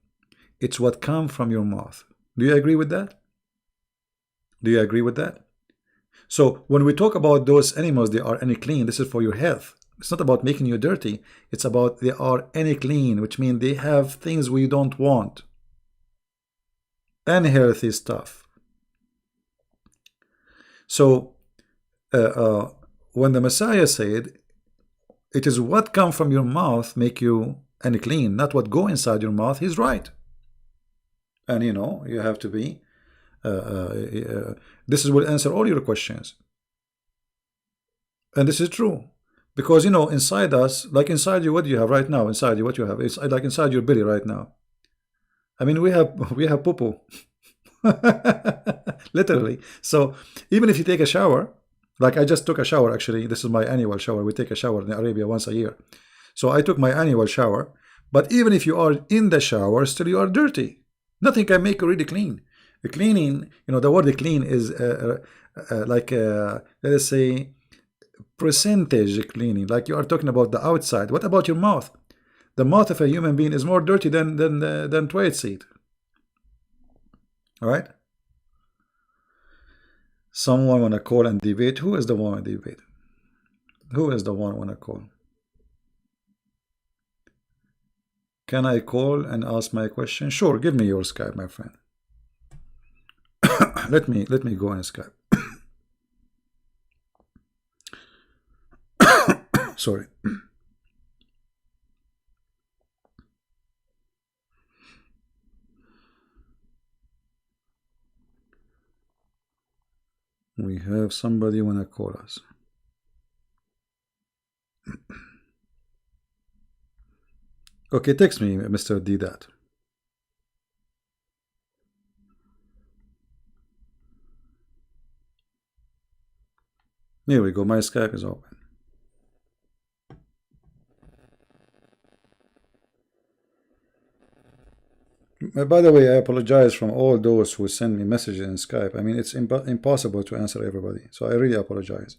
It's what come from your mouth. Do you agree with that? Do you agree with that? So when we talk about those animals, they are unclean. This is for your health. It's not about making you dirty. It's about they are unclean, which means they have things we don't want. Unhealthy stuff. So when the Messiah said, it is what come from your mouth make you unclean, not what go inside your mouth, he's right. And you have to be this will answer all your questions. And this is true. Because inside us, like inside you, what do you have right now? Inside you, what you have? It's like inside your belly right now. I mean, we have poo-poo. Literally. So even if you take a shower, like I just took a shower, actually, this is my annual shower. We take a shower in Arabia once a year. So I took my annual shower. But even if you are in the shower, still you are dirty. Nothing can make you really clean. The cleaning, the word clean is like, let us say, percentage cleaning. Like you are talking about the outside. What about your mouth? The mouth of a human being is more dirty than toilet seat. All right? Someone want to call and debate. Who is the one to debate? Who is the one want to call? Can I call and ask my question? Sure, give me your Skype, my friend. let me go on Skype. Sorry. We have somebody wanna call us. Okay, text me, Mr. D that. Here we go, my Skype is open. By the way, I apologize from all those who send me messages in Skype. I mean, it's impossible to answer everybody, so I really apologize.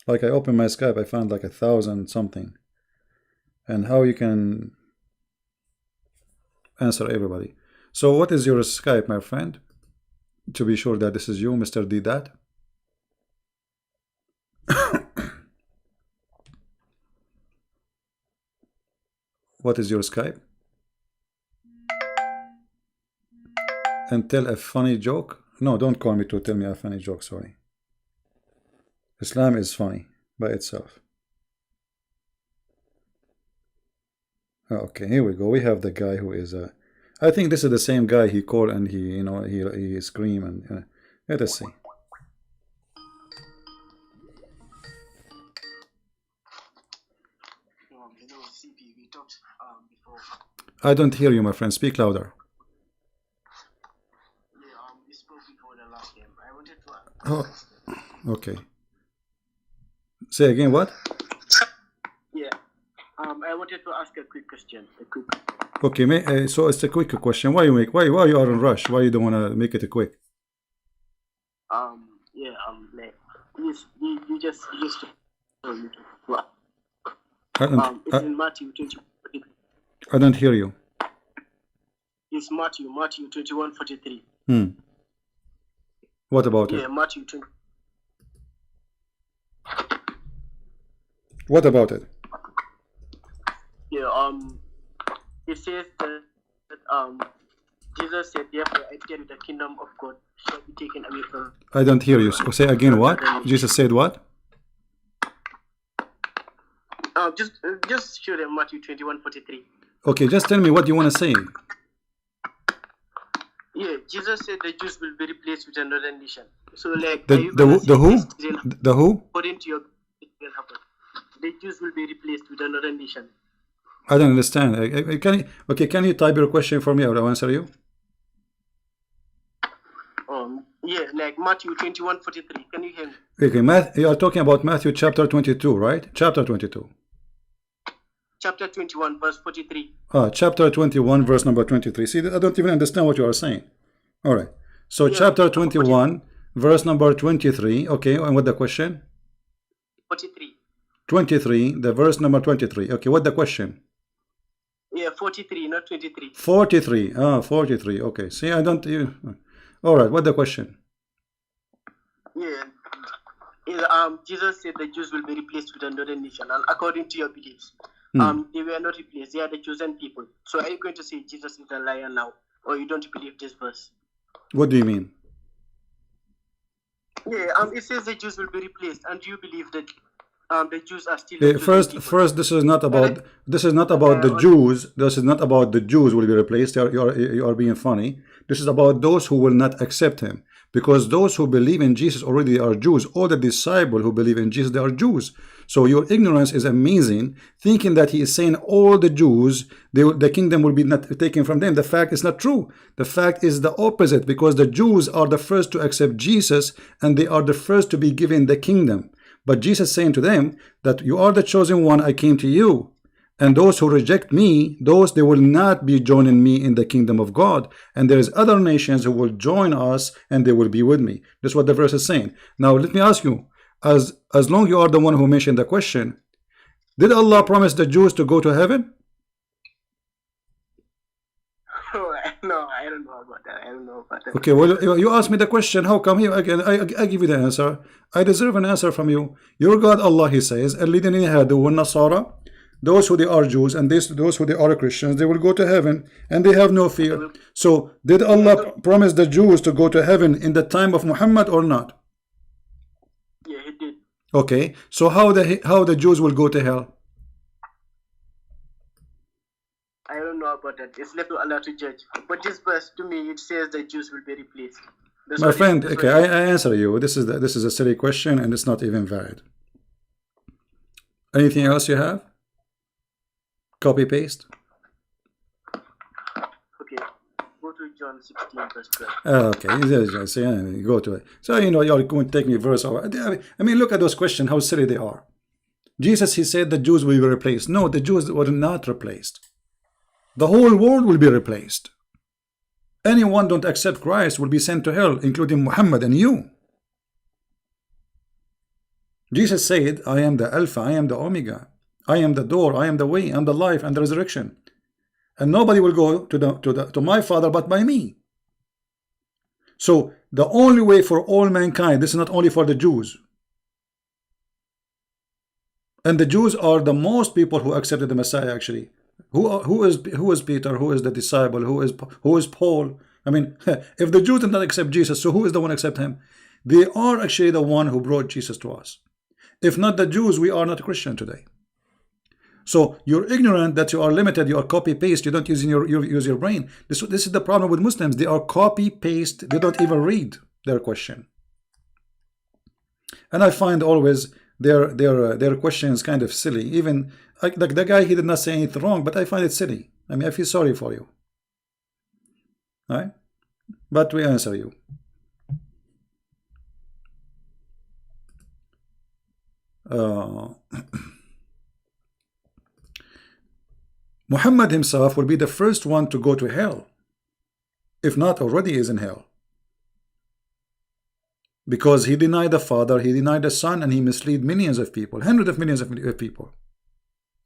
Like, I opened my Skype, I found like 1,000 something. And how you can answer everybody. So what is your Skype, my friend? To be sure that this is you, Mr. D that. What is your Skype? And tell a funny joke? No, don't call me to tell me a funny joke, sorry. Islam is funny by itself. Okay, here we go. We have the guy who is I think this is the same guy he called and he, you know, he scream and let us see. I don't hear you, my friend. Speak louder. Oh, okay. Say again, what? Yeah. I wanted to ask a quick question. Okay, so it's a quick question. Why you are in rush? Why you don't want to make it a quick? Yeah. Like, you just well, it's in Matthew 21. I don't hear you. It's Matthew 21:43. What about it? it? Yeah, Matthew 20. What about it? Yeah, it says that Jesus said, therefore I tell you the kingdom of God shall be taken away from. I don't hear you. So say again what? Jesus said what? Just show them Matthew 21:43. Okay, just tell me what you want to say. Yeah, Jesus said the Jews will be replaced with another nation. So like the who? The who? According to your, it will happen. The Jews will be replaced with another nation. I don't understand. Can you type your question for me? I will answer you. Yeah, like Matthew 21:43. Can you hear me? Okay, you are talking about Matthew chapter 22, right? Chapter 22. Chapter 21, verse 43. Chapter 21, verse number 23. See, I don't even understand what you are saying. All right. So, yeah, chapter 21, verse number 23. Okay, and what the question? 43. 23, the verse number 23. Okay, what the question? Yeah, 43, not 23. 43. 43. Okay. See, I don't... All right, what the question? Yeah. Jesus said the Jews will be replaced with another nation, and according to your beliefs, they were not replaced. They are the chosen people. So are you going to say Jesus is a liar now, or you don't believe this verse? What do you mean? Yeah, it says the Jews will be replaced, and you believe that the Jews are still first this is not about the Jews. This is not about the Jews will be replaced. You are being funny. This is about those who will not accept him, because those who believe in Jesus already are Jews. All the disciples who believe in Jesus, they are Jews. So your ignorance is amazing, thinking that he is saying all the Jews, the kingdom will be not taken from them. The fact is not true. The fact is the opposite, because the Jews are the first to accept Jesus, and they are the first to be given the kingdom. But Jesus saying to them that you are the chosen one, I came to you. And those who reject me, they will not be joining me in the kingdom of God. And there is other nations who will join us and they will be with me. That's what the verse is saying. Now let me ask you, as long you are the one who mentioned the question, did Allah promise the Jews to go to heaven? No, I don't know about that. Okay, well, you asked me the question. How come here again? I give you the answer. I deserve an answer from you. Your God, Allah, he says, الَّذِينَ هَادُوا وَالنَّصَارَى, those who they are Jews and those who they are Christians, they will go to heaven and they have no fear. So, did Allah promise the Jews to go to heaven in the time of Muhammad or not? Yeah, he did. Okay, so how the Jews will go to hell? I don't know about that. It's left to Allah to judge. But this verse, to me, it says the Jews will be replaced. That's My what it. friend, That's okay, what I answer you. This is a silly question and it's not even valid. Anything else you have? Copy paste. Okay. Go to John 16 verse 12. Okay, yeah, go to it. So you're going to take me verse over. I mean, look at those questions, how silly they are. Jesus, he said the Jews will be replaced. No, the Jews were not replaced. The whole world will be replaced. Anyone don't accept Christ will be sent to hell, including Muhammad and you. Jesus said, I am the Alpha, I am the Omega, I am the door, I am the way, I am the life and the resurrection. And nobody will go to my Father but by me. So the only way for all mankind, this is not only for the Jews. And the Jews are the most people who accepted the Messiah actually. Who is Peter? Who is the disciple? Who is Paul? I mean, if the Jews did not accept Jesus, so who is the one accept him? They are actually the one who brought Jesus to us. If not the Jews, we are not Christian today. So you're ignorant that you are limited. You are copy paste. You don't use your brain. This is the problem with Muslims. They are copy paste. They don't even read their question. And I find always their questions kind of silly. Even like the guy, he did not say anything wrong, but I find it silly. I mean, I feel sorry for you. All right? But we answer you. Muhammad himself will be the first one to go to hell, if not already is in hell, because he denied the Father, he denied the Son, and he misled millions of people, hundreds of millions of people.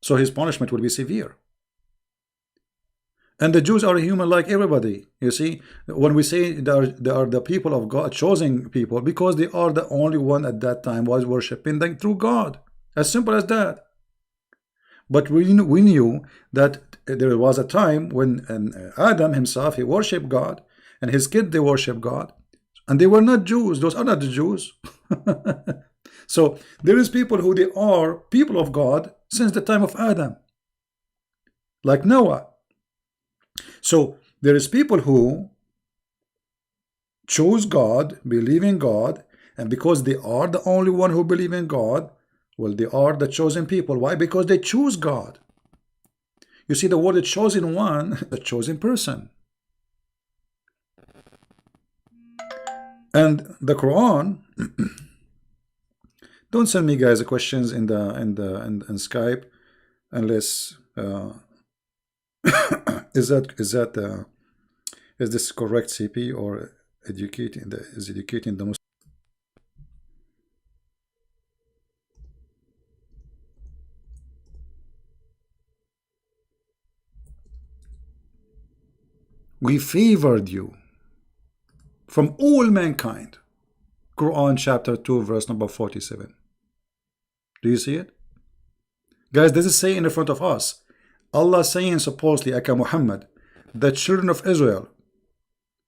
So his punishment will be severe. And the Jews are human like everybody. You see, when we say they are the people of God, chosen people, because they are the only one at that time was worshiping the true God. As simple as that. But we knew that there was a time when Adam himself, he worshipped God, and his kids, they worship God, and they were not Jews. Those are not the Jews. So there is people who they are people of God since the time of Adam, like Noah. So there is people who choose God, believe in God, and because they are the only one who believe in God, well, they are the chosen people. Why? Because they choose God. You see, the word the chosen one, the chosen person. And the Quran, don't send me guys the questions in Skype unless is this correct CP or educating the Muslim? We favored you from all mankind. Quran chapter 2 verse number 47. Do you see it? Guys, this is saying in front of us. Allah saying supposedly, Aka Muhammad, the children of Israel,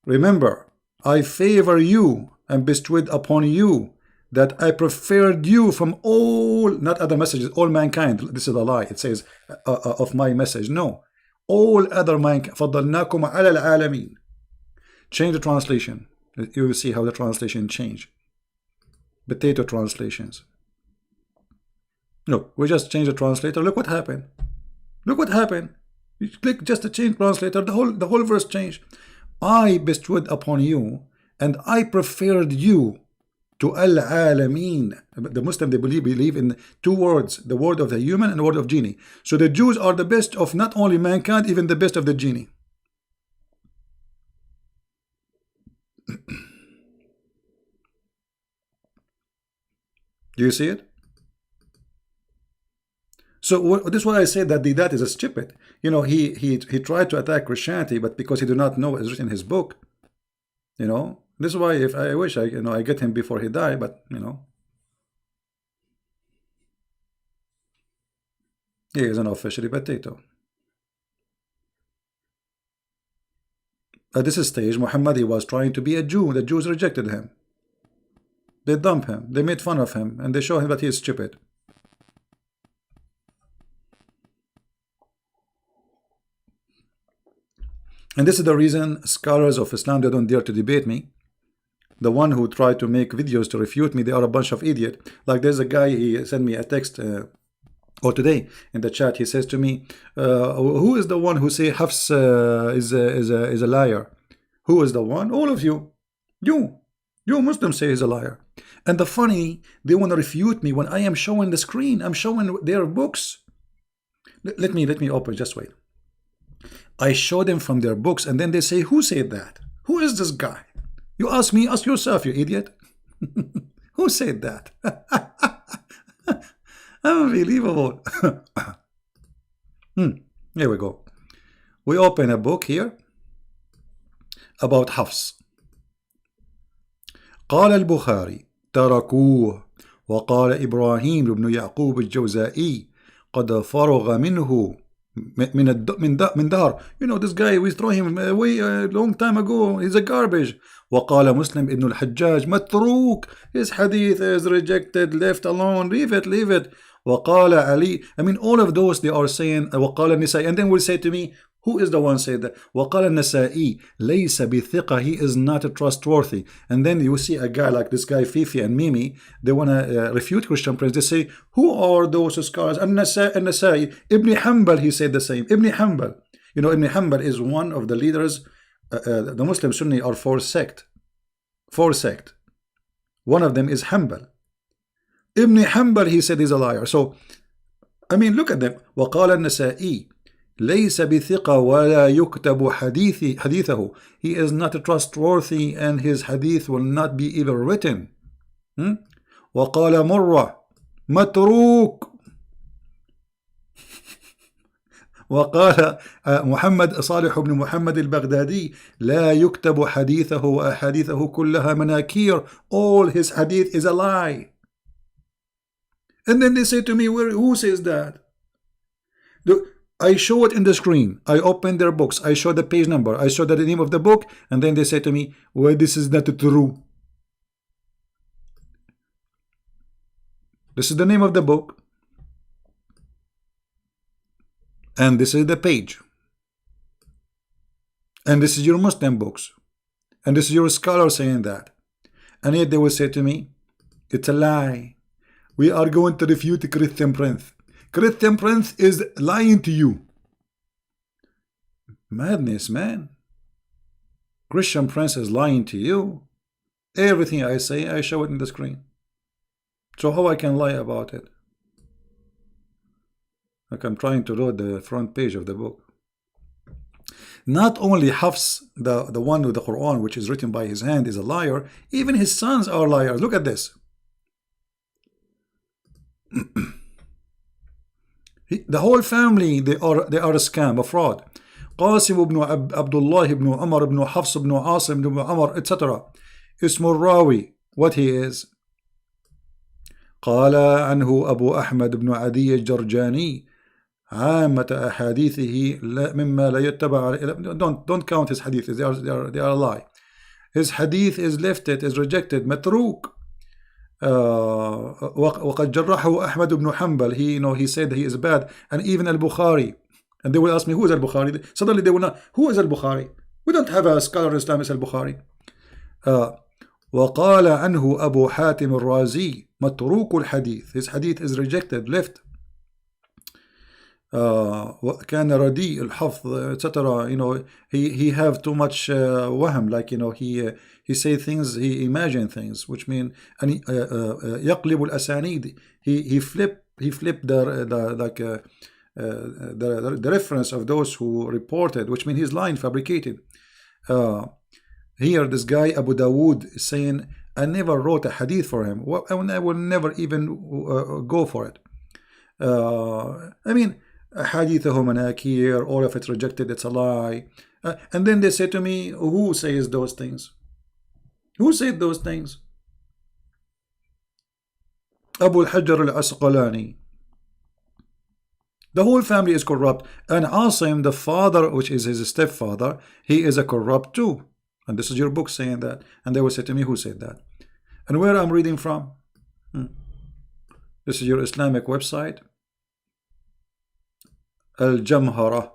remember, I favor you and bestowed upon you that I preferred you from all, not other messages, all mankind. This is a lie. It says of my message. No. All other mankind. فَضَّلْنَاكُمْ عَلَى الْعَالَمِينَ. Change the translation. You will see how the translation change. Potato translations. Look, we just changed the translator. Look what happened. Look what happened. You click just to change translator. The whole verse changed. I bestowed upon you, and I preferred you to al-alamin. The Muslim, they believe in two words, the word of the human and the word of genie. So the Jews are the best of not only mankind, even the best of the genie. Do you see it? So this is why I say that the dad is a stupid. You know, he tried to attack Christianity, but because he did not know what is written in his book, you know, this is why if I wish I get him before he died, but you know, he is an officially potato. At this stage, Muhammad, he was trying to be a Jew. The Jews rejected him. They dump him. They made fun of him, and they show him that he is stupid. And this is the reason scholars of Islam, they don't dare to debate me. The one who try to make videos to refute me, they are a bunch of idiots. Like there's a guy, he sent me a text or today in the chat. He says to me, who is the one who say Hafs is a liar? Who is the one? All of you. You Muslims say he's a liar. And the funny, they want to refute me when I am showing the screen. I'm showing their books. Let me open, just wait. I show them from their books, and then they say, who said that? Who is this guy? You ask me, ask yourself, you idiot. Who said that? Unbelievable. Here we go. We open a book here about Hafs. قال البخاري تركوه وقال إبراهيم بن يعقوب الجوزائي قد فرغ منه من دار. You know, this guy, we throw him away a long time ago. He's a garbage. وقال مسلم ابن الحجاج متروك. His hadith is rejected, left alone. Leave it. وقال علي. I mean, all of those, they are saying وقال النسائي. And then will say to me, who is the one said that? وقال النسائي ليس بثقة. He is not trustworthy. And then you see a guy like this guy Fifi and Mimi, they want to refute Christian Prince. They say, who are those scholars? النسائي. Ibn Hanbal, he said the same. Ibn Hanbal. You know, Ibn Hanbal is one of the leaders. The Muslim Sunni are four sect. One of them is Hanbal. Ibn Hanbal, he said, is a liar. So, I mean, look at them. وقال النسائي ليس بثقة ولا يكتب حديثه. He is not trustworthy, and his hadith will not be even written. وقال مرة متروك. وقال محمد صالح بن محمد البغدادي لا يكتب حديثه وأحاديثه كلها مناكير. All his hadith is a lie. And then they say to me, who says that? I show it in the screen. I open their books. I show the page number. I show the name of the book. And then they say to me, well, this is not true. This is the name of the book. And this is the page. And this is your Muslim books. And this is your scholar saying that. And yet they will say to me, it's a lie. We are going to refute Christian Prince. Christian Prince is lying to you. Madness, man. Christian Prince is lying to you. Everything I say, I show it in the screen. So how I can lie about it? Like I'm trying to load the front page of the book. Not only Hafs, the one with the Quran, which is written by his hand, is a liar, even his sons are liars. Look at this. The whole family, they are a scam, a fraud. Qasim ibn Abdullah ibn Umar ibn Hafs ibn Asim ibn Umar, etc. Ismul Rawi, what he is. قال عنه أبو أحمد بن عدي الجرجاني عامة أحاديثه مما لا يتبع. Don't count his hadith. They are a lie. His hadith is lifted, is rejected, متروك. وقد جرحه أحمد بن حنبل. He said that he is bad. And even al-Bukhari. And they will ask me, who is al-Bukhari? Suddenly they will not, who is al-Bukhari? We don't have a scholar in Islam as al-Bukhari. وقال عنه أبو حاتم الرازي متروك الحديث. His hadith is rejected, left. كان رديء الحفظ, etc. He have too much وهم, like he say things, he imagine things, which mean and يقلب الأسانيد. He flip the reference of those who reported, which mean he's lying, fabricated. Here this guy Abu Dawood is saying, I never wrote a hadith for him. I will never even go for it. I mean, hadithahu manakir, all of it rejected, it's a lie. And then they say to me, who says those things? Who said those things? Abu al-Hajjar al-Asqalani. The whole family is corrupt. And Asim, the father, which is his stepfather, he is a corrupt too. And this is your book saying that. And they will say to me, who said that? And where I'm reading from? This is your Islamic website, Al-Jamhara.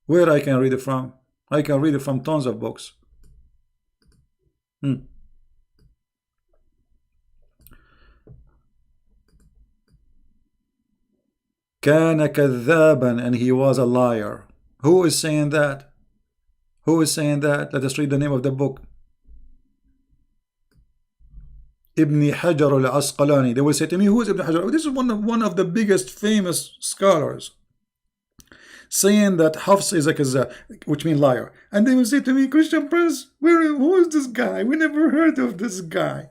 Where I can read it from? I can read it from tons of books. كان كذابا, and he was a liar. Who is saying that? Who is saying that? Let us read the name of the book. Ibn Hajar al-Asqalani. They will say to me, who is Ibn Hajar? This is one of the biggest famous scholars, saying that Hafs is a kazzab, which means liar. And they will say to me, Christian Prince, who is this guy? We never heard of this guy.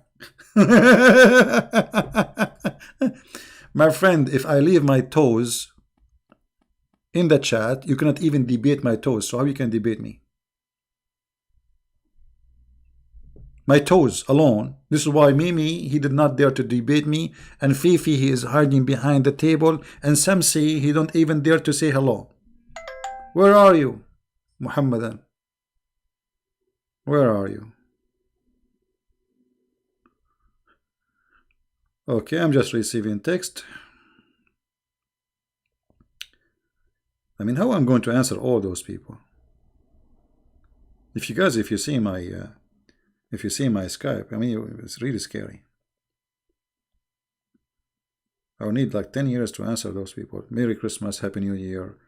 My friend, if I leave my toes in the chat, you cannot even debate my toes. So how you can debate me? My toes alone. This is why Mimi, he did not dare to debate me, and Fifi, he is hiding behind the table, and Samsi, he don't even dare to say hello. Where are you, Muhammadan? Where are you? Okay, I'm just receiving text. I mean, how I'm going to answer all those people? If you guys, if you see my Skype, I mean, it's really scary. I'll need like 10 years to answer those people. Merry Christmas, Happy New Year.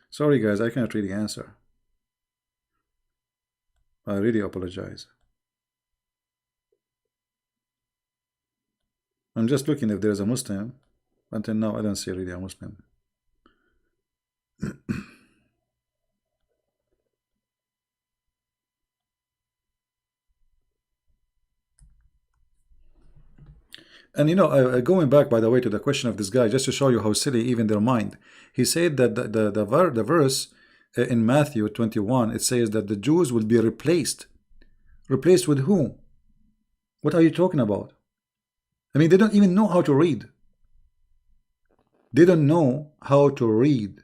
Sorry guys, I cannot really answer. I really apologize. I'm just looking if there's a Muslim. Until now, I don't see really a Muslim. And you know, going back, by the way, to the question of this guy, just to show you how silly even their mind. He said that the verse in Matthew 21, it says that the Jews will be replaced. Replaced with who? What are you talking about? I mean, they don't even know how to read. They don't know how to read.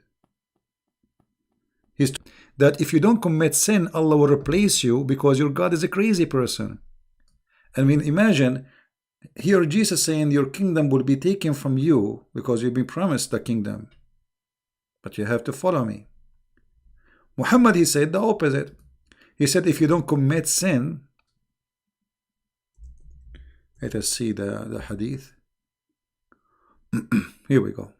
He's that if you don't commit sin, Allah will replace you because your God is a crazy person. I mean, imagine here Jesus saying your kingdom will be taken from you because you've been promised the kingdom, but you have to follow me. Muhammad, he said the opposite. He said if you don't commit sin, let us see the hadith. Here we go.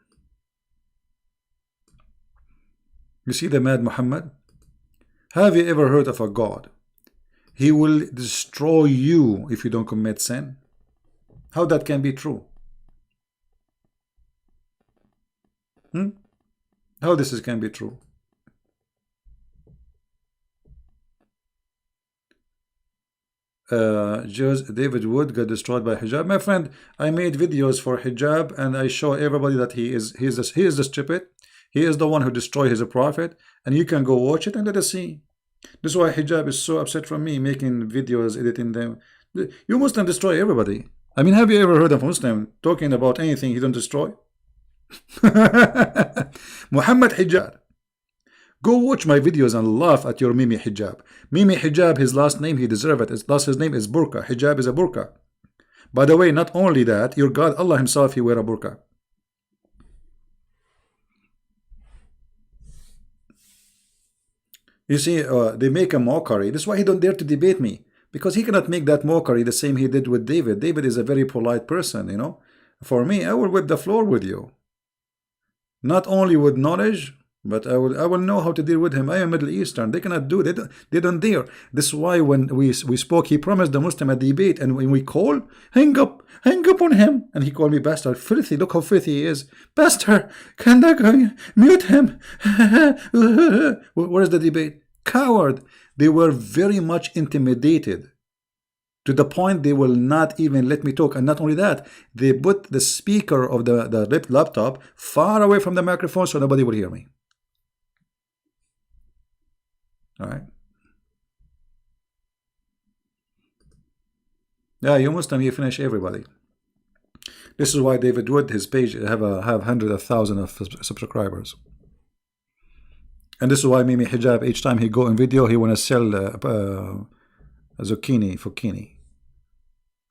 You see the mad Muhammad? Have you ever heard of a God? He will destroy you if you don't commit sin. How that can be true? How this can be true? David Wood got destroyed by hijab. My friend, I made videos for hijab and I show everybody that he is the stupid. He is the one who destroyed his prophet, and you can go watch it and let us see. This is why hijab is so upset from me making videos, editing them. You Muslim destroy everybody. I mean, have you ever heard of a Muslim talking about anything he don't destroy? Muhammad Hijab. Go watch my videos and laugh at your Mimi Hijab. Mimi Hijab, his last name, he deserves it. His name is Burqa. Hijab is a burqa. By the way, not only that, your God, Allah himself, he wear a burqa. You see, they make a mockery. This is why he don't dare to debate me. Because he cannot make that mockery the same he did with David. David is a very polite person, you know. For me, I will whip the floor with you. Not only with knowledge, but I will know how to deal with him. I am Middle Eastern. They cannot do it. They don't dare. This is why when we spoke, he promised the Muslim a debate, and when we call, hang up on him. And he called me bastard. Filthy. Look how filthy he is. Bastard. Can that guy mute him? Where is the debate? Coward. They were very much intimidated to the point they will not even let me talk. And not only that, they put the speaker of the laptop far away from the microphone so nobody will hear me. All right. Yeah, you Muslim, you finish everybody. This is why David Wood, his page have hundreds of thousands of subscribers. And this is why Mimi Hijab, each time he go in video, he want to sell zucchini, Fukini,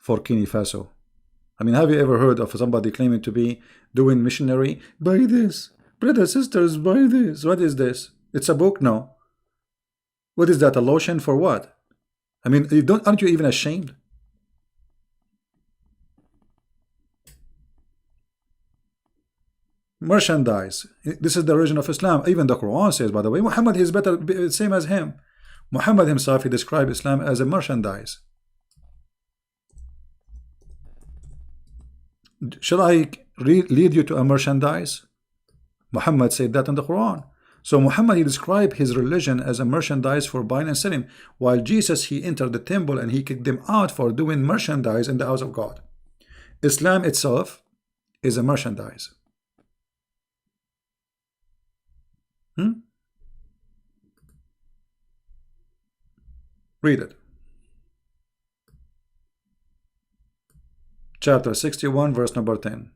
Forkini Faso. I mean, have you ever heard of somebody claiming to be doing missionary? Buy this, brothers, sisters, buy this. What is this? It's a book? No. What is that? A lotion for what? I mean, aren't you even ashamed? Merchandise. This is the origin of Islam. Even the Quran says, by the way, Muhammad is better, same as him. Muhammad himself, he described Islam as a merchandise. Shall I lead you to a merchandise? Muhammad said that in the Quran. So Muhammad, he described his religion as a merchandise for buying and selling, while Jesus, he entered the temple and he kicked them out for doing merchandise in the house of God. Islam itself is a merchandise. Read it. Chapter 61, verse number 10.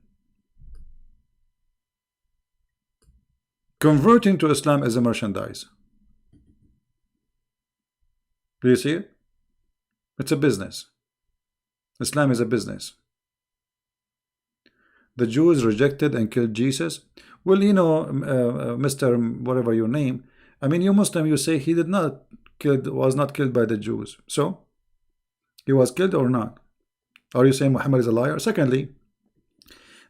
Converting to Islam is a merchandise. Do you see it? It's a business. Islam is a business. The Jews rejected and killed Jesus. Well, you know, Mr. whatever your name, I mean, you Muslim, you say he was not killed by the Jews. So, he was killed or not? Are you saying Muhammad is a liar? Secondly,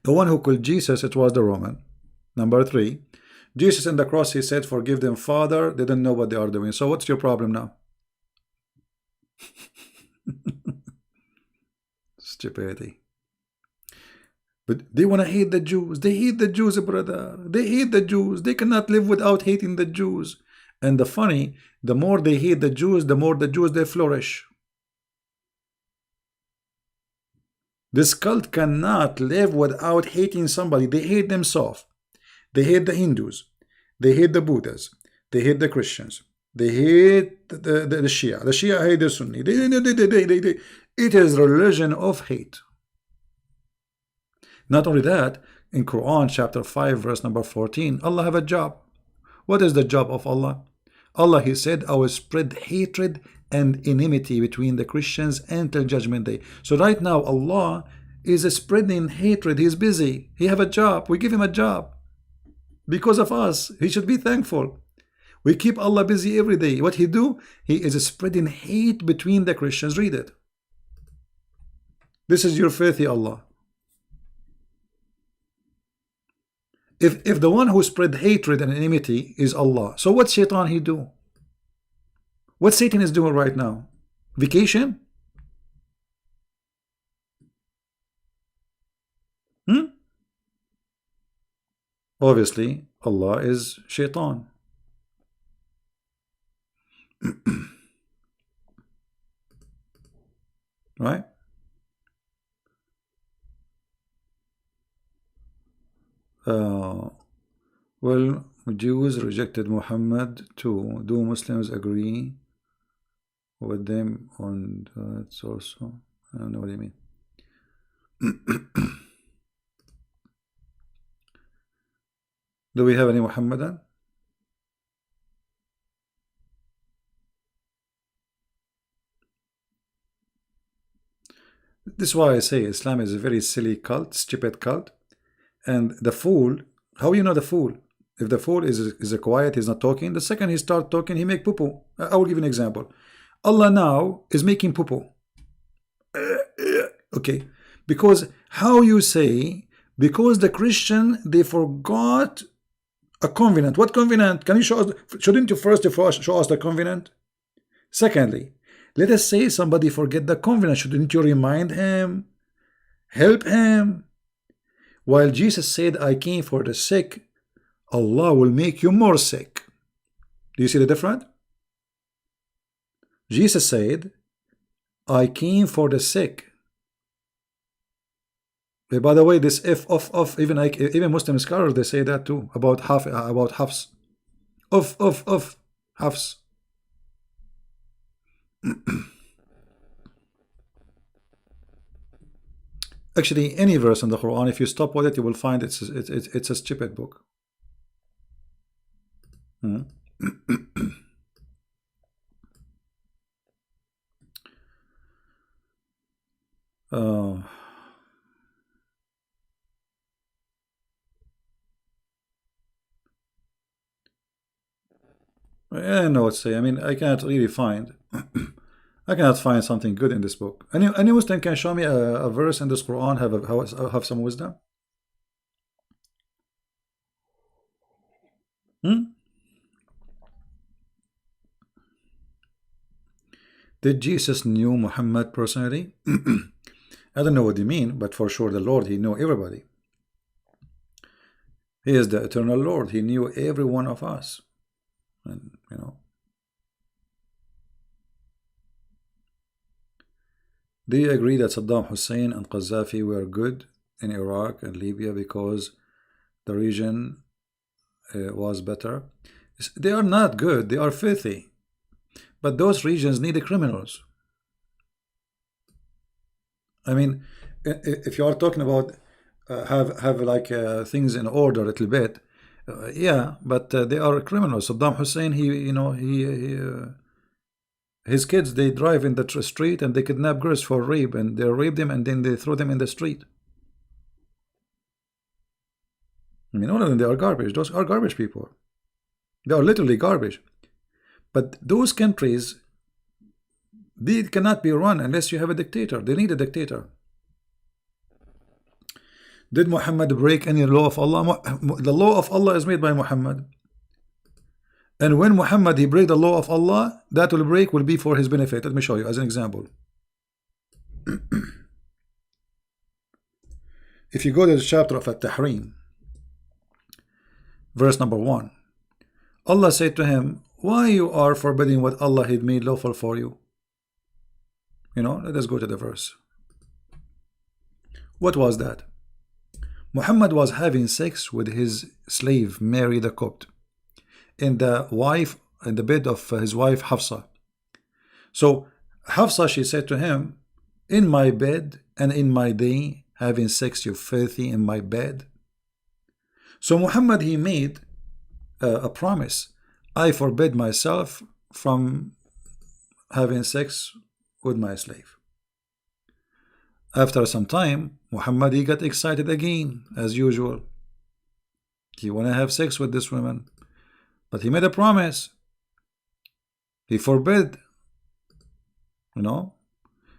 the one who killed Jesus, it was the Roman. Number 3, Jesus on the cross, he said, forgive them, Father. They don't know what they are doing. So what's your problem now? Stupidity. But they want to hate the Jews. They hate the Jews, brother. They hate the Jews. They cannot live without hating the Jews. And the funny, the more they hate the Jews, the more the Jews they flourish. This cult cannot live without hating somebody. They hate themselves. They hate the Hindus. They hate the Buddhas. They hate the Christians. They hate the Shia. The Shia hate the Sunni. It is religion of hate. Not only that, in Quran chapter 5 verse number 14, Allah have a job. What is the job of Allah? Allah, he said, I will spread hatred and enmity between the Christians until judgment day. So right now Allah is spreading hatred. He's busy. He have a job. We give him a job because of us. He should be thankful. We keep Allah busy every day. What he do? He is spreading hate between the Christians. Read it. This is your faithy Allah. If the one who spread hatred and enmity is Allah, so what shaitan he do? What Satan is doing right now? Vacation? Obviously, Allah is shaitan. Right? Well, Jews rejected Muhammad too. Do Muslims agree with them on that also? I don't know what you mean. Do we have any Muhammadan? This is why I say Islam is a very silly cult, stupid cult. And the fool, how you know the fool? If the fool is quiet, he's not talking. The second he start talking, he make poo-poo. I will give an example. Allah now is making poo-poo. Okay, because how you say, because the Christian, they forgot a covenant. What covenant? Can you show us? Shouldn't you first show us the covenant? Secondly, let us say somebody forget the covenant. Shouldn't you remind him? Help him? While Jesus said, I came for the sick, Allah will make you more sick. Do you see the difference? Jesus said, I came for the sick. By the way, this if of even Muslim scholars, they say that too about hafs. Of hafs. Actually, any verse in the Quran, if you stop with it, you will find it's a stupid book. Uh, I don't know what to say. I mean, I cannot really find. I cannot find something good in this book. Any Muslim can show me a verse in this Quran have some wisdom. Hmm? Did Jesus knew Muhammad personally? I don't know what you mean, but for sure the Lord, he knew everybody. He is the eternal Lord. He knew every one of us. And do you agree that Saddam Hussein and Qaddafi were good in Iraq and Libya because the region was better? They are not good. They are filthy. But those regions need the criminals. I mean, if you are talking about have like things in order a little bit, yeah, but they are criminals. Saddam Hussein, his kids, they drive in the street and they kidnap girls for rape, and they rape them and then they throw them in the street. I mean, all of them, they are garbage. Those are garbage people. They are literally garbage. But those countries, they cannot be run unless you have a dictator. They need a dictator. Did Muhammad break any law of Allah? The law of Allah is made by Muhammad. And when Muhammad he break the law of Allah, that will be for his benefit. Let me show you as an example. If you go to the chapter of At-Tahrim, verse number 1, Allah said to him, why you are forbidding what Allah had made lawful for you? Let us go to the verse. What was that? Muhammad was having sex with his slave Mary the Copt in the bed of his wife Hafsa. So Hafsa, she said to him, in my bed and in my day having sex, you filthy, in my bed. So Muhammad, he made a promise. I forbid myself from having sex with my slave. After some time, Muhammad, he got excited again, as usual. He want to have sex with this woman, but he made a promise. He forbid,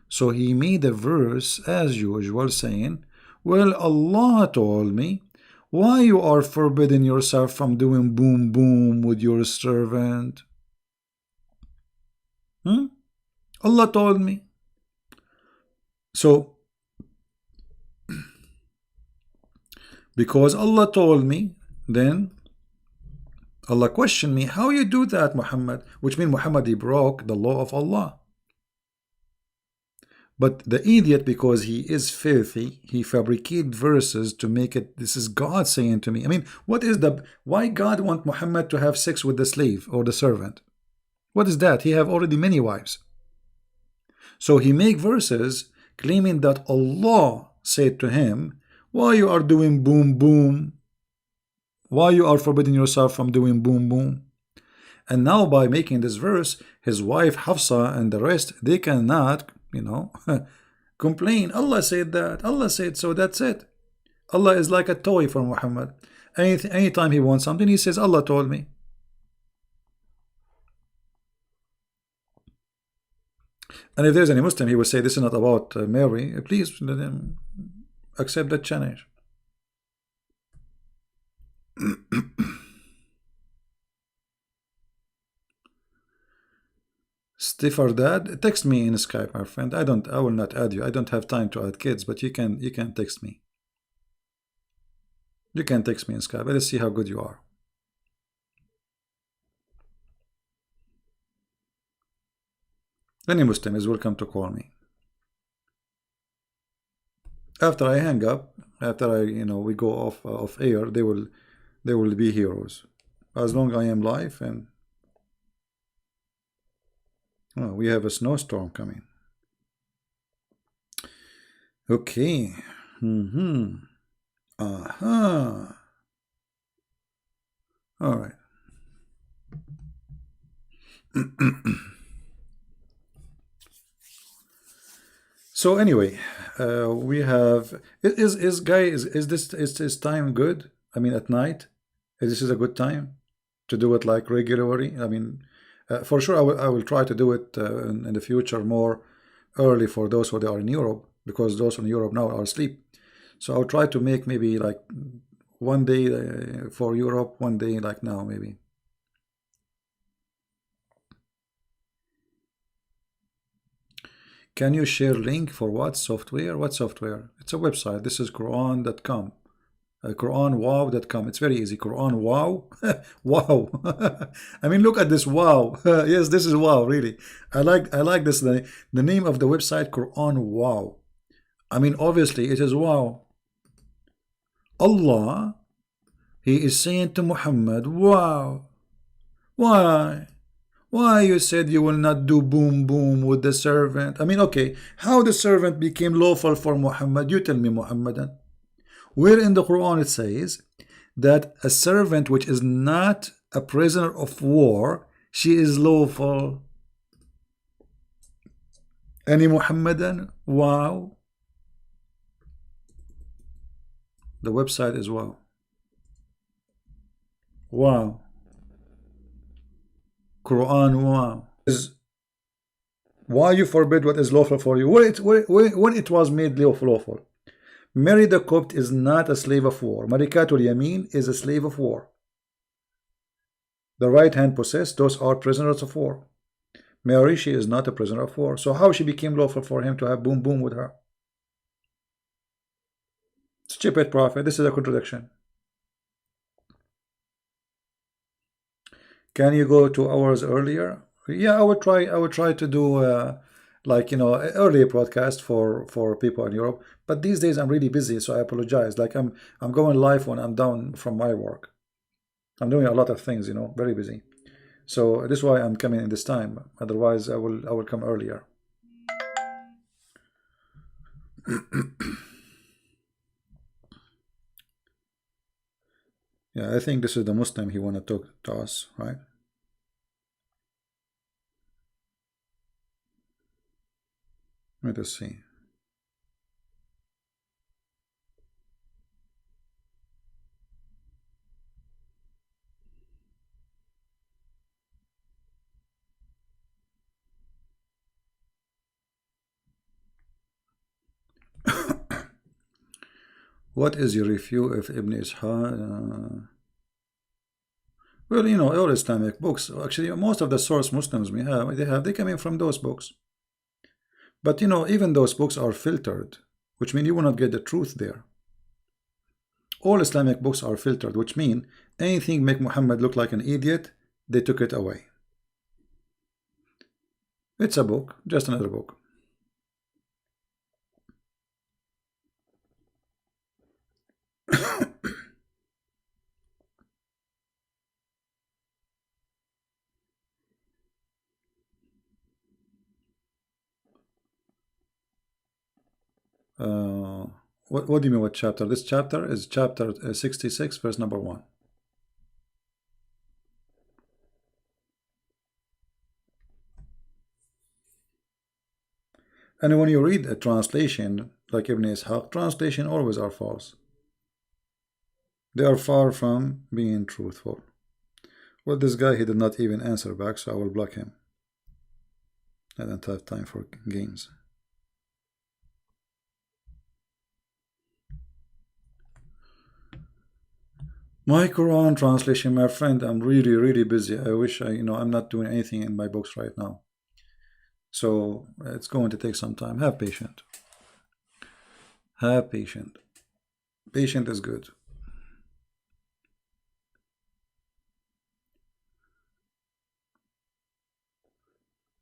So he made a verse, as usual, saying, well, Allah told me, why you are forbidding yourself from doing boom boom with your servant? Allah told me. So, because Allah told me, then Allah questioned me, how you do that, Muhammad? Which means Muhammad, he broke the law of Allah. But the idiot, because he is filthy, he fabricated verses to make it, this is God saying to me. I mean, why God want Muhammad to have sex with the slave or the servant? What is that? He have already many wives. So he make verses claiming that Allah said to him, why you are doing boom boom? Why you are forbidding yourself from doing boom boom? And now by making this verse, his wife Hafsa and the rest, they cannot, complain. Allah said that. Allah said so. That's it. Allah is like a toy for Muhammad. Anytime he wants something, he says, Allah told me. And if there's any Muslim, he will say, this is not about Mary. Please let him accept that challenge. Stiffer dad, text me in Skype, my friend. I will not add you. I don't have time to add kids, but you can text me. You can text me in Skype. Let's see how good you are. Any Muslim is welcome to call me. After I hang up, after we go off air, they will be heroes. As long as I am live, and we have a snowstorm coming. Okay. Aha. All right. So anyway, we have is guy is this time good? I mean, at night, is this is a good time to do it like regularly? I mean, for sure, I will try to do it in the future more early for those who are in Europe, because those in Europe now are asleep. So I'll try to make maybe like one day for Europe, one day like now maybe. Can you share link for what software? What software? It's a website. This is Quran.com. QuranWow.com. It's very easy. Quran Wow. Wow. I mean, look at this. Wow. Yes, this is wow. Really, I like this. The name of the website, Quran Wow. I mean, obviously, it is wow. Allah, He is saying to Muhammad, wow. Why? Why you said you will not do boom boom with the servant? I mean, okay, how the servant became lawful for Muhammad? You tell me, Muhammadan. Where in the Quran it says that a servant which is not a prisoner of war, she is lawful? Any Muhammadan? Wow. The website is wow. Wow. Quran wow. Is why you forbid what is lawful for you? When it was made lawful. Mary the Copt is not a slave of war. Marikatul Yamin is a slave of war. The right hand possessed, those are prisoners of war. Mary, she is not a prisoner of war. So how she became lawful for him to have boom boom with her? Stupid prophet. This is a contradiction. Can you go 2 hours earlier? Yeah, I would try to do like, you know, earlier broadcast for people in Europe. But these days I'm really busy, so I apologize. Like I'm going live when I'm done from my work. I'm doing a lot of things, you know, very busy. So this is why I'm coming in this time. Otherwise I will come earlier. Yeah, I think this is the Muslim he want to talk to us, right? Let us see. What is your review of Ibn Ishaq? Well, you know, all Islamic books. Actually, most of the source Muslims we have, they come in from those books. But you know, even those books are filtered, which means you will not get the truth there. All Islamic books are filtered, which means anything make Muhammad look like an idiot, they took it away. It's a book, just another book. What do you mean what chapter? This chapter is chapter 66, verse number 1. And when you read a translation like Ibn Ishaq, translation always are false. They are far from being truthful. Well, this guy, he did not even answer back, so I will block him. I don't have time for games. My Quran translation, my friend, I'm really busy. I wish I'm not doing anything in my books right now. So it's going to take some time. Have patience. Have patience. Patient is good.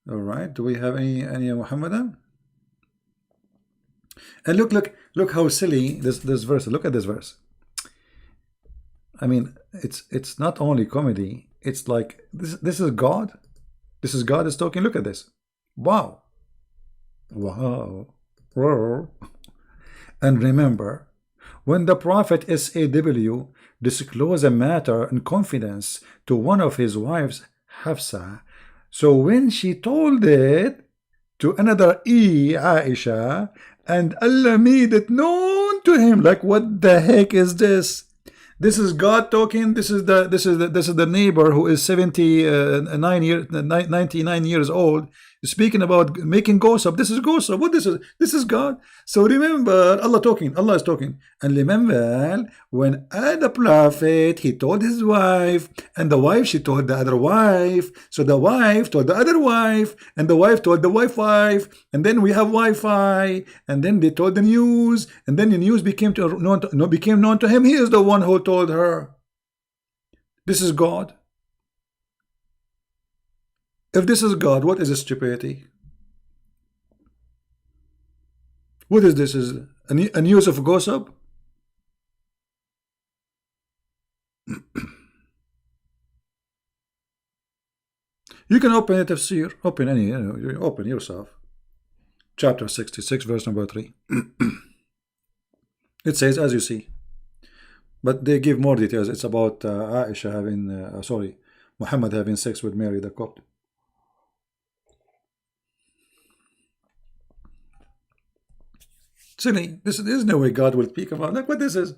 All right. Do we have any Muhammadan? And look how silly this verse. Look at this verse. I mean, it's not only comedy. It's like this is God. This is God is talking. Look at this. Wow. Wow. And remember, when the Prophet SAW disclosed a matter in confidence to one of his wives, Hafsa, so when she told it to another Aisha, and Allah made it known to him. Like, what the heck is this? This is God talking. This is the neighbor who is 99 years old, speaking about making gossip. This is gossip. What this is? This is God. So remember, Allah talking. Allah is talking. And remember when the prophet, he told his wife, and the wife, she told the other wife. So the wife told the other wife, and the wife told the wife, and then we have Wi-Fi, and then they told the news, and then the news became known to him. He is the one who told her. This is God. If this is God, what is a stupidity? What is this? Is a news of gossip? You can open it, Tafsir. Open any, you open yourself. Chapter 66, verse number 3. It says, as you see. But they give more details. It's about Aisha having, Muhammad having sex with Mary the Copt. Silly. There's no way God will speak about. Look what this is.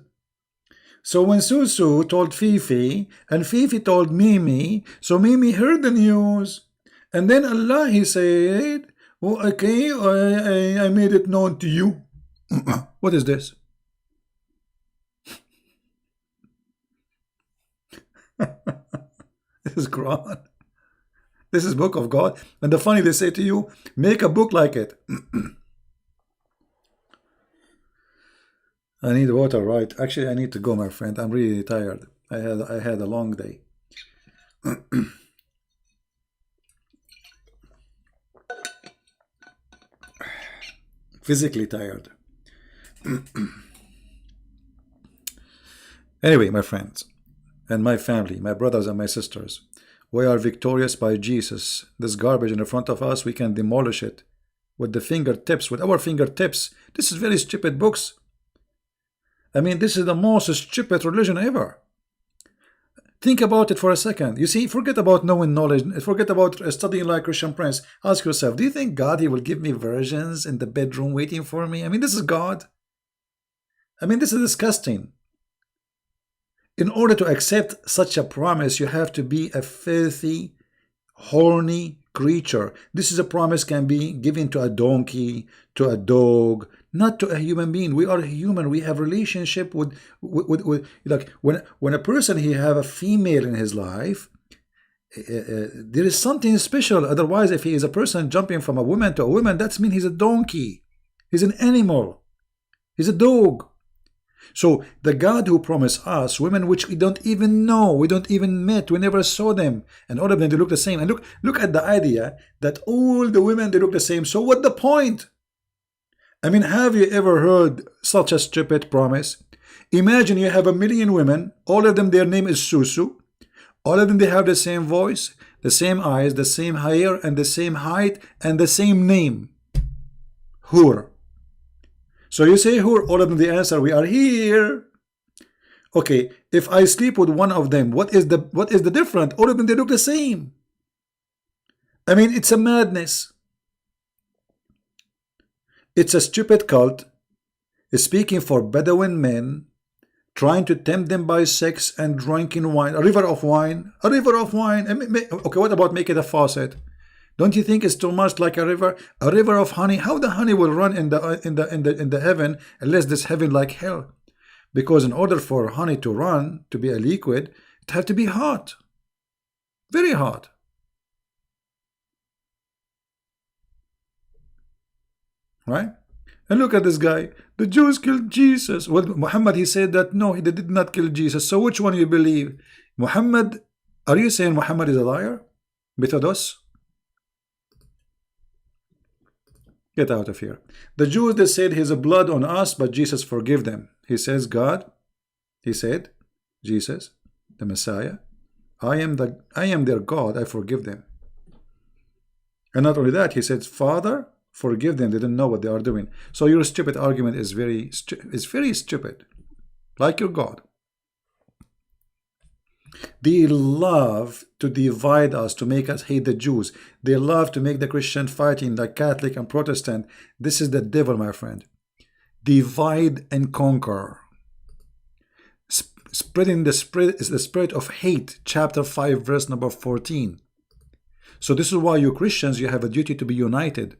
So when Susu told Fifi, and Fifi told Mimi, so Mimi heard the news, and then Allah, he said, oh, okay, I made it known to you. What is this? This is Quran. This is book of God. And the funny, they say to you, make a book like it. I need water, right? Actually, I need to go, my friend. I'm really tired. I had a long day. Physically tired. Anyway, my friends, and my family, my brothers and my sisters, we are victorious by Jesus. This garbage in the front of us, we can demolish it with the fingertips, with our fingertips. This is very stupid books. I mean, this is the most stupid religion ever. Think about it for a second. You see, forget about knowing knowledge. Forget about studying like Christian Prince. Ask yourself, do you think God, he will give me virgins in the bedroom waiting for me? I mean, this is God. I mean, this is disgusting. In order to accept such a promise, you have to be a filthy, horny creature. This is a promise can be given to a donkey, to a dog, not to a human being. We are human. We have relationship with like when a person he have a female in his life, there is something special. Otherwise, if he is a person jumping from a woman to a woman, that means he's a donkey. He's an animal. He's a dog. So the God who promised us women which we don't even know, we don't even met, we never saw them, and all of them they look the same. And look at the idea that all the women they look the same. So what the point? I mean, have you ever heard such a stupid promise? Imagine you have 1 million women, all of them their name is Susu, all of them they have the same voice, the same eyes, the same hair, and the same height, and the same name, Hur. So you say Hur, all of them the answer, we are here. Okay, if I sleep with one of them, what is the difference? All of them they look the same. I mean, it's a madness. It's a stupid cult speaking for Bedouin men, trying to tempt them by sex and drinking wine, a river of wine, a river of wine. Okay, what about make it a faucet? Don't you think it's too much like a river of honey? How the honey will run in the heaven unless this heaven like hell? Because in order for honey to run, to be a liquid, it has to be hot, very hot. Right? And look at this guy. The Jews killed Jesus. Well, Muhammad, he said that no, they did not kill Jesus. So which one you believe? Muhammad, are you saying Muhammad is a liar? Methodos? Get out of here. The Jews, they said his blood on us, but Jesus forgive them. He says God, he said, Jesus, the Messiah, I am their God, I forgive them. And not only that, he says, Father, forgive them, they don't know what they are doing. So your stupid argument is very stupid, like your God. They love to divide us, to make us hate the Jews. They love to make the Christian fighting like Catholic and Protestant. This is the devil, my friend. Divide and conquer. Spreading the spirit of hate, chapter 5, verse number 14. So this is why you Christians, you have a duty to be united.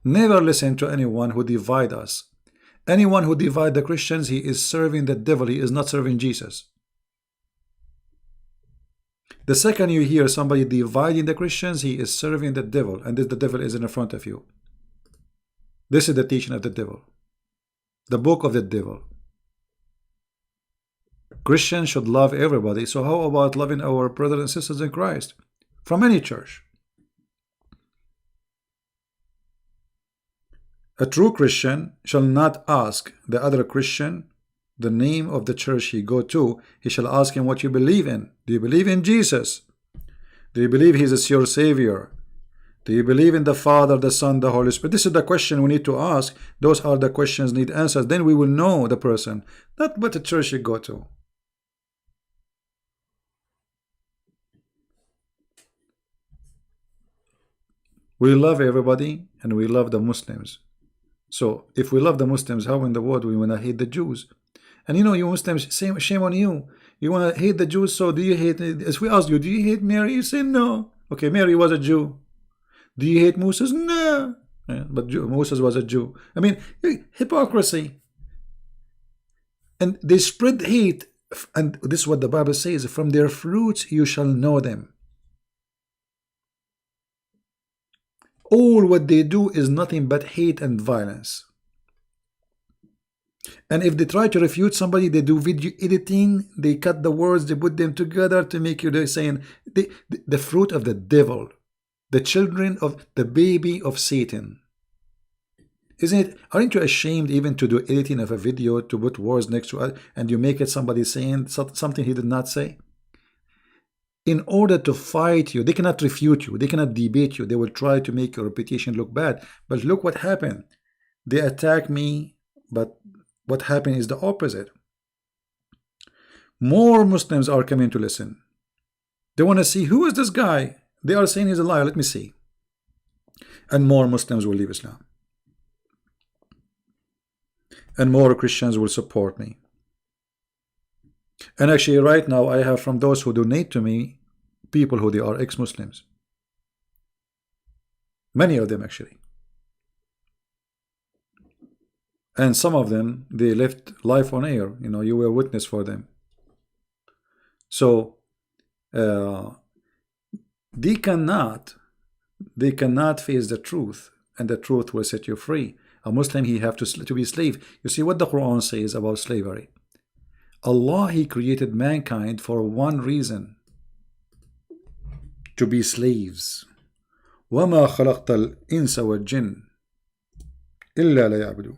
Never listen to anyone who divide us. Anyone who divide the Christians, he is serving the devil. He is not serving Jesus. The second you hear somebody dividing the Christians, he is serving the devil, and the devil is in front of you. This is the teaching of the devil, the book of the devil. Christians should love everybody. So how about loving our brothers and sisters in Christ from any church? A true Christian shall not ask the other Christian the name of the church he go to. He shall ask him what you believe in. Do you believe in Jesus? Do you believe he is your Savior? Do you believe in the Father, the Son, the Holy Spirit? This is the question we need to ask. Those are the questions need answers. Then we will know the person, not what the church you go to. We love everybody and we love the Muslims. So if we love the Muslims, how in the world we want to hate the Jews? And you know, you Muslims, shame on you. You want to hate the Jews, so do you hate, as we ask you, do you hate Mary? You say no. Okay, Mary was a Jew. Do you hate Moses? No. Yeah, but Moses was a Jew. I mean, hypocrisy. And they spread hate, and this is what the Bible says, from their fruits you shall know them. All what they do is nothing but hate and violence. And if they try to refute somebody, they do video editing, they cut the words, they put them together to make you, they're saying, the fruit of the devil, the children of the baby of Satan. Isn't it? Aren't you ashamed even to do editing of a video to put words next to it and you make it somebody saying something he did not say? In order to fight you, they cannot refute you, they cannot debate you, they will try to make your reputation look bad. But look what happened. They attack me, but what happened is the opposite. More Muslims are coming to listen. They want to see, who is this guy? They are saying he's a liar, let me see. And more Muslims will leave Islam. And more Christians will support me. And actually right now I have from those who donate to me people who they are ex-Muslims. Many of them actually. And some of them, they left life on air. You know, you were witness for them. So they cannot face the truth, and the truth will set you free. A Muslim, he have to be slave. You see what the Quran says about slavery. Allah, he created mankind for one reason, to be slaves. وَمَا خَلَقْتَ الْإِنسَ وَالْجِنَّ إِلَّا لَيَعْبُدُونَ.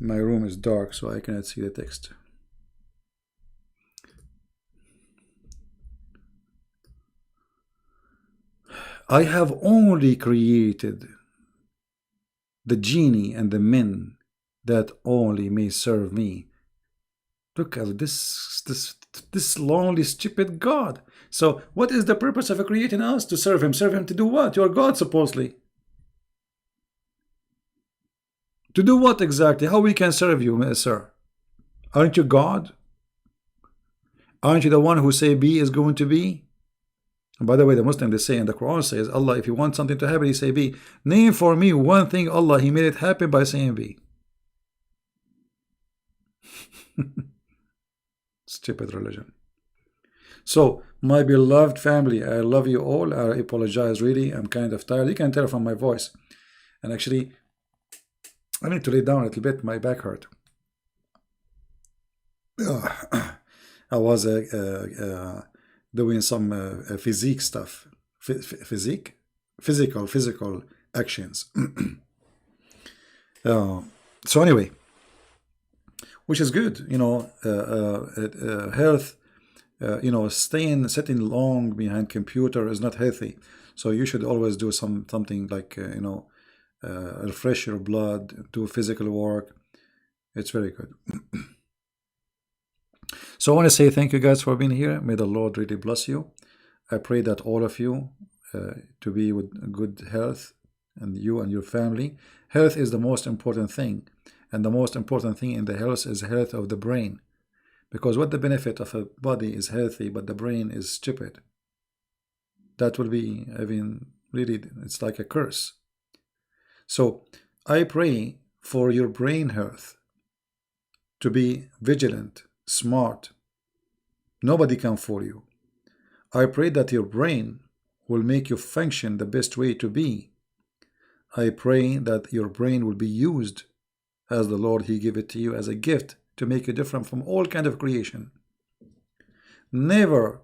My room is dark, so I cannot see the text. I have only created the genie and the men that only may serve me. Look at this lonely, stupid God. So what is the purpose of creating us? To serve him. Serve him to do what? You are God, supposedly. To do what exactly? How we can serve you, sir? Aren't you God? Aren't you the one who say be is going to be? And by the way, the Muslim, they say, and the Quran says, Allah, if you want something to happen, he say be. Name for me one thing, Allah, he made it happen by saying be. Stupid religion. So, my beloved family, I love you all. I apologize, really. I'm kind of tired. You can tell from my voice. And actually, I need to lay down a little bit. My back hurt. I was doing some physique stuff. Physical actions. So anyway, which is good, you know, health, you know, sitting long behind computer is not healthy. So you should always do something like, you know, refresh your blood, do physical work. It's very good. So I want to say thank you guys for being here. May the Lord really bless you. I pray that all of you to be with good health, and you and your family. Health is the most important thing, and the most important thing in the health is health of the brain. Because what the benefit of a body is healthy, but the brain is stupid? That will be, I mean, really, it's like a curse. So I pray for your brain health, to be vigilant, smart. Nobody can fool you. I pray that your brain will make you function the best way to be. I pray that your brain will be used as the Lord He gave it to you as a gift to make you different from all kind of creation. Never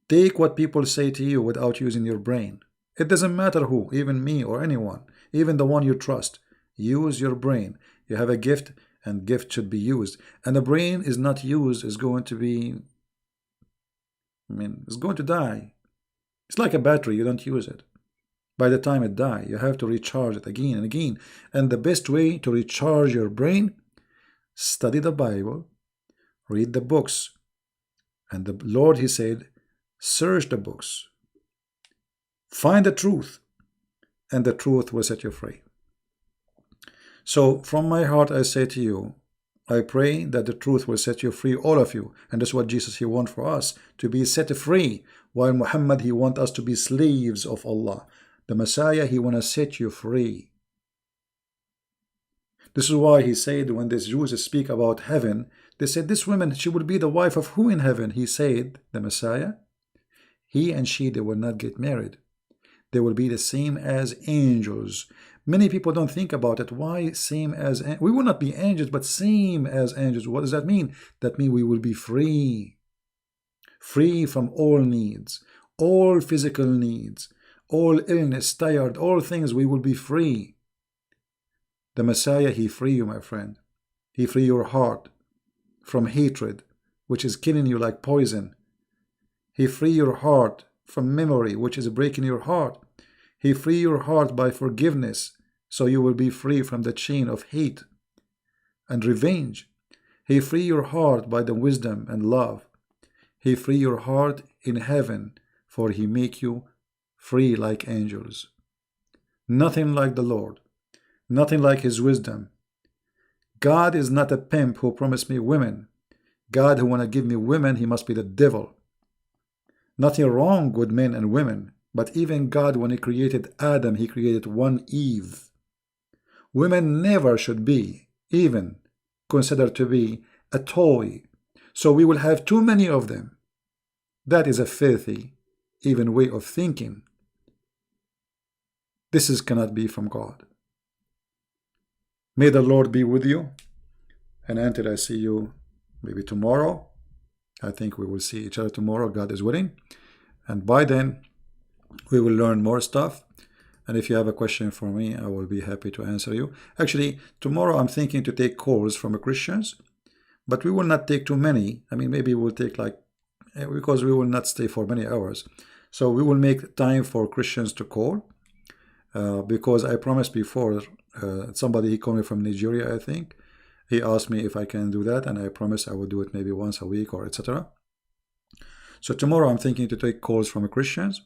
take what people say to you without using your brain. It doesn't matter who, even me or anyone, even the one you trust. Use your brain. You have a gift, and gift should be used. And the brain is not used, is going to be, it's going to die. It's like a battery, you don't use it. By the time it dies, you have to recharge it again and again. And the best way to recharge your brain, study the Bible, read the books. And the Lord, He said, search the books. Find the truth, and the truth will set you free. So from my heart, I say to you, I pray that the truth will set you free, all of you. And that's what Jesus, He wants for us, to be set free. While Muhammad, he wants us to be slaves of Allah. The Messiah, He wants to set you free. This is why He said, when these Jews speak about heaven, they said, this woman, she will be the wife of who in heaven? He said, the Messiah, he and she, they will not get married. They will be the same as angels. Many people don't think about it. Why same as? We will not be angels, but same as angels. What does that mean? That means we will be free. Free from all needs, all physical needs, all illness, tired, all things, we will be free. The Messiah, He free you, my friend. He free your heart from hatred, which is killing you like poison. He free your heart from memory, which is breaking your heart. He free your heart by forgiveness, so you will be free from the chain of hate and revenge. He free your heart by the wisdom and love. He free your heart in heaven, for He make you free like angels. Nothing like the Lord, nothing like His wisdom. God is not a pimp who promised me women. God who want to give me women, he must be the devil. Nothing wrong with men and women, but even God, when He created Adam, He created one Eve. Women never should be even considered to be a toy. So we will have too many of them. That is a filthy, even way of thinking. This cannot be from God. May the Lord be with you. And until I see you maybe tomorrow, I think we will see each other tomorrow, God is willing. And by then, we will learn more stuff. And if you have a question for me, I will be happy to answer you. Actually, tomorrow I'm thinking to take calls from Christians, but we will not take too many. I mean, maybe we'll take like, because we will not stay for many hours. So we will make time for Christians to call, because I promised before, somebody, he called me from Nigeria, I think. He asked me if I can do that, and I promised I would do it maybe once a week or etc. So tomorrow I'm thinking to take calls from Christians,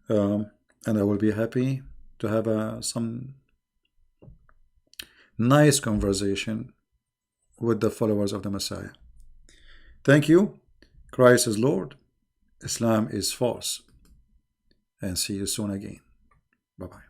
and I will be happy to have some nice conversation with the followers of the Messiah. Thank you. Christ is Lord. Islam is false. And see you soon again. Bye-bye.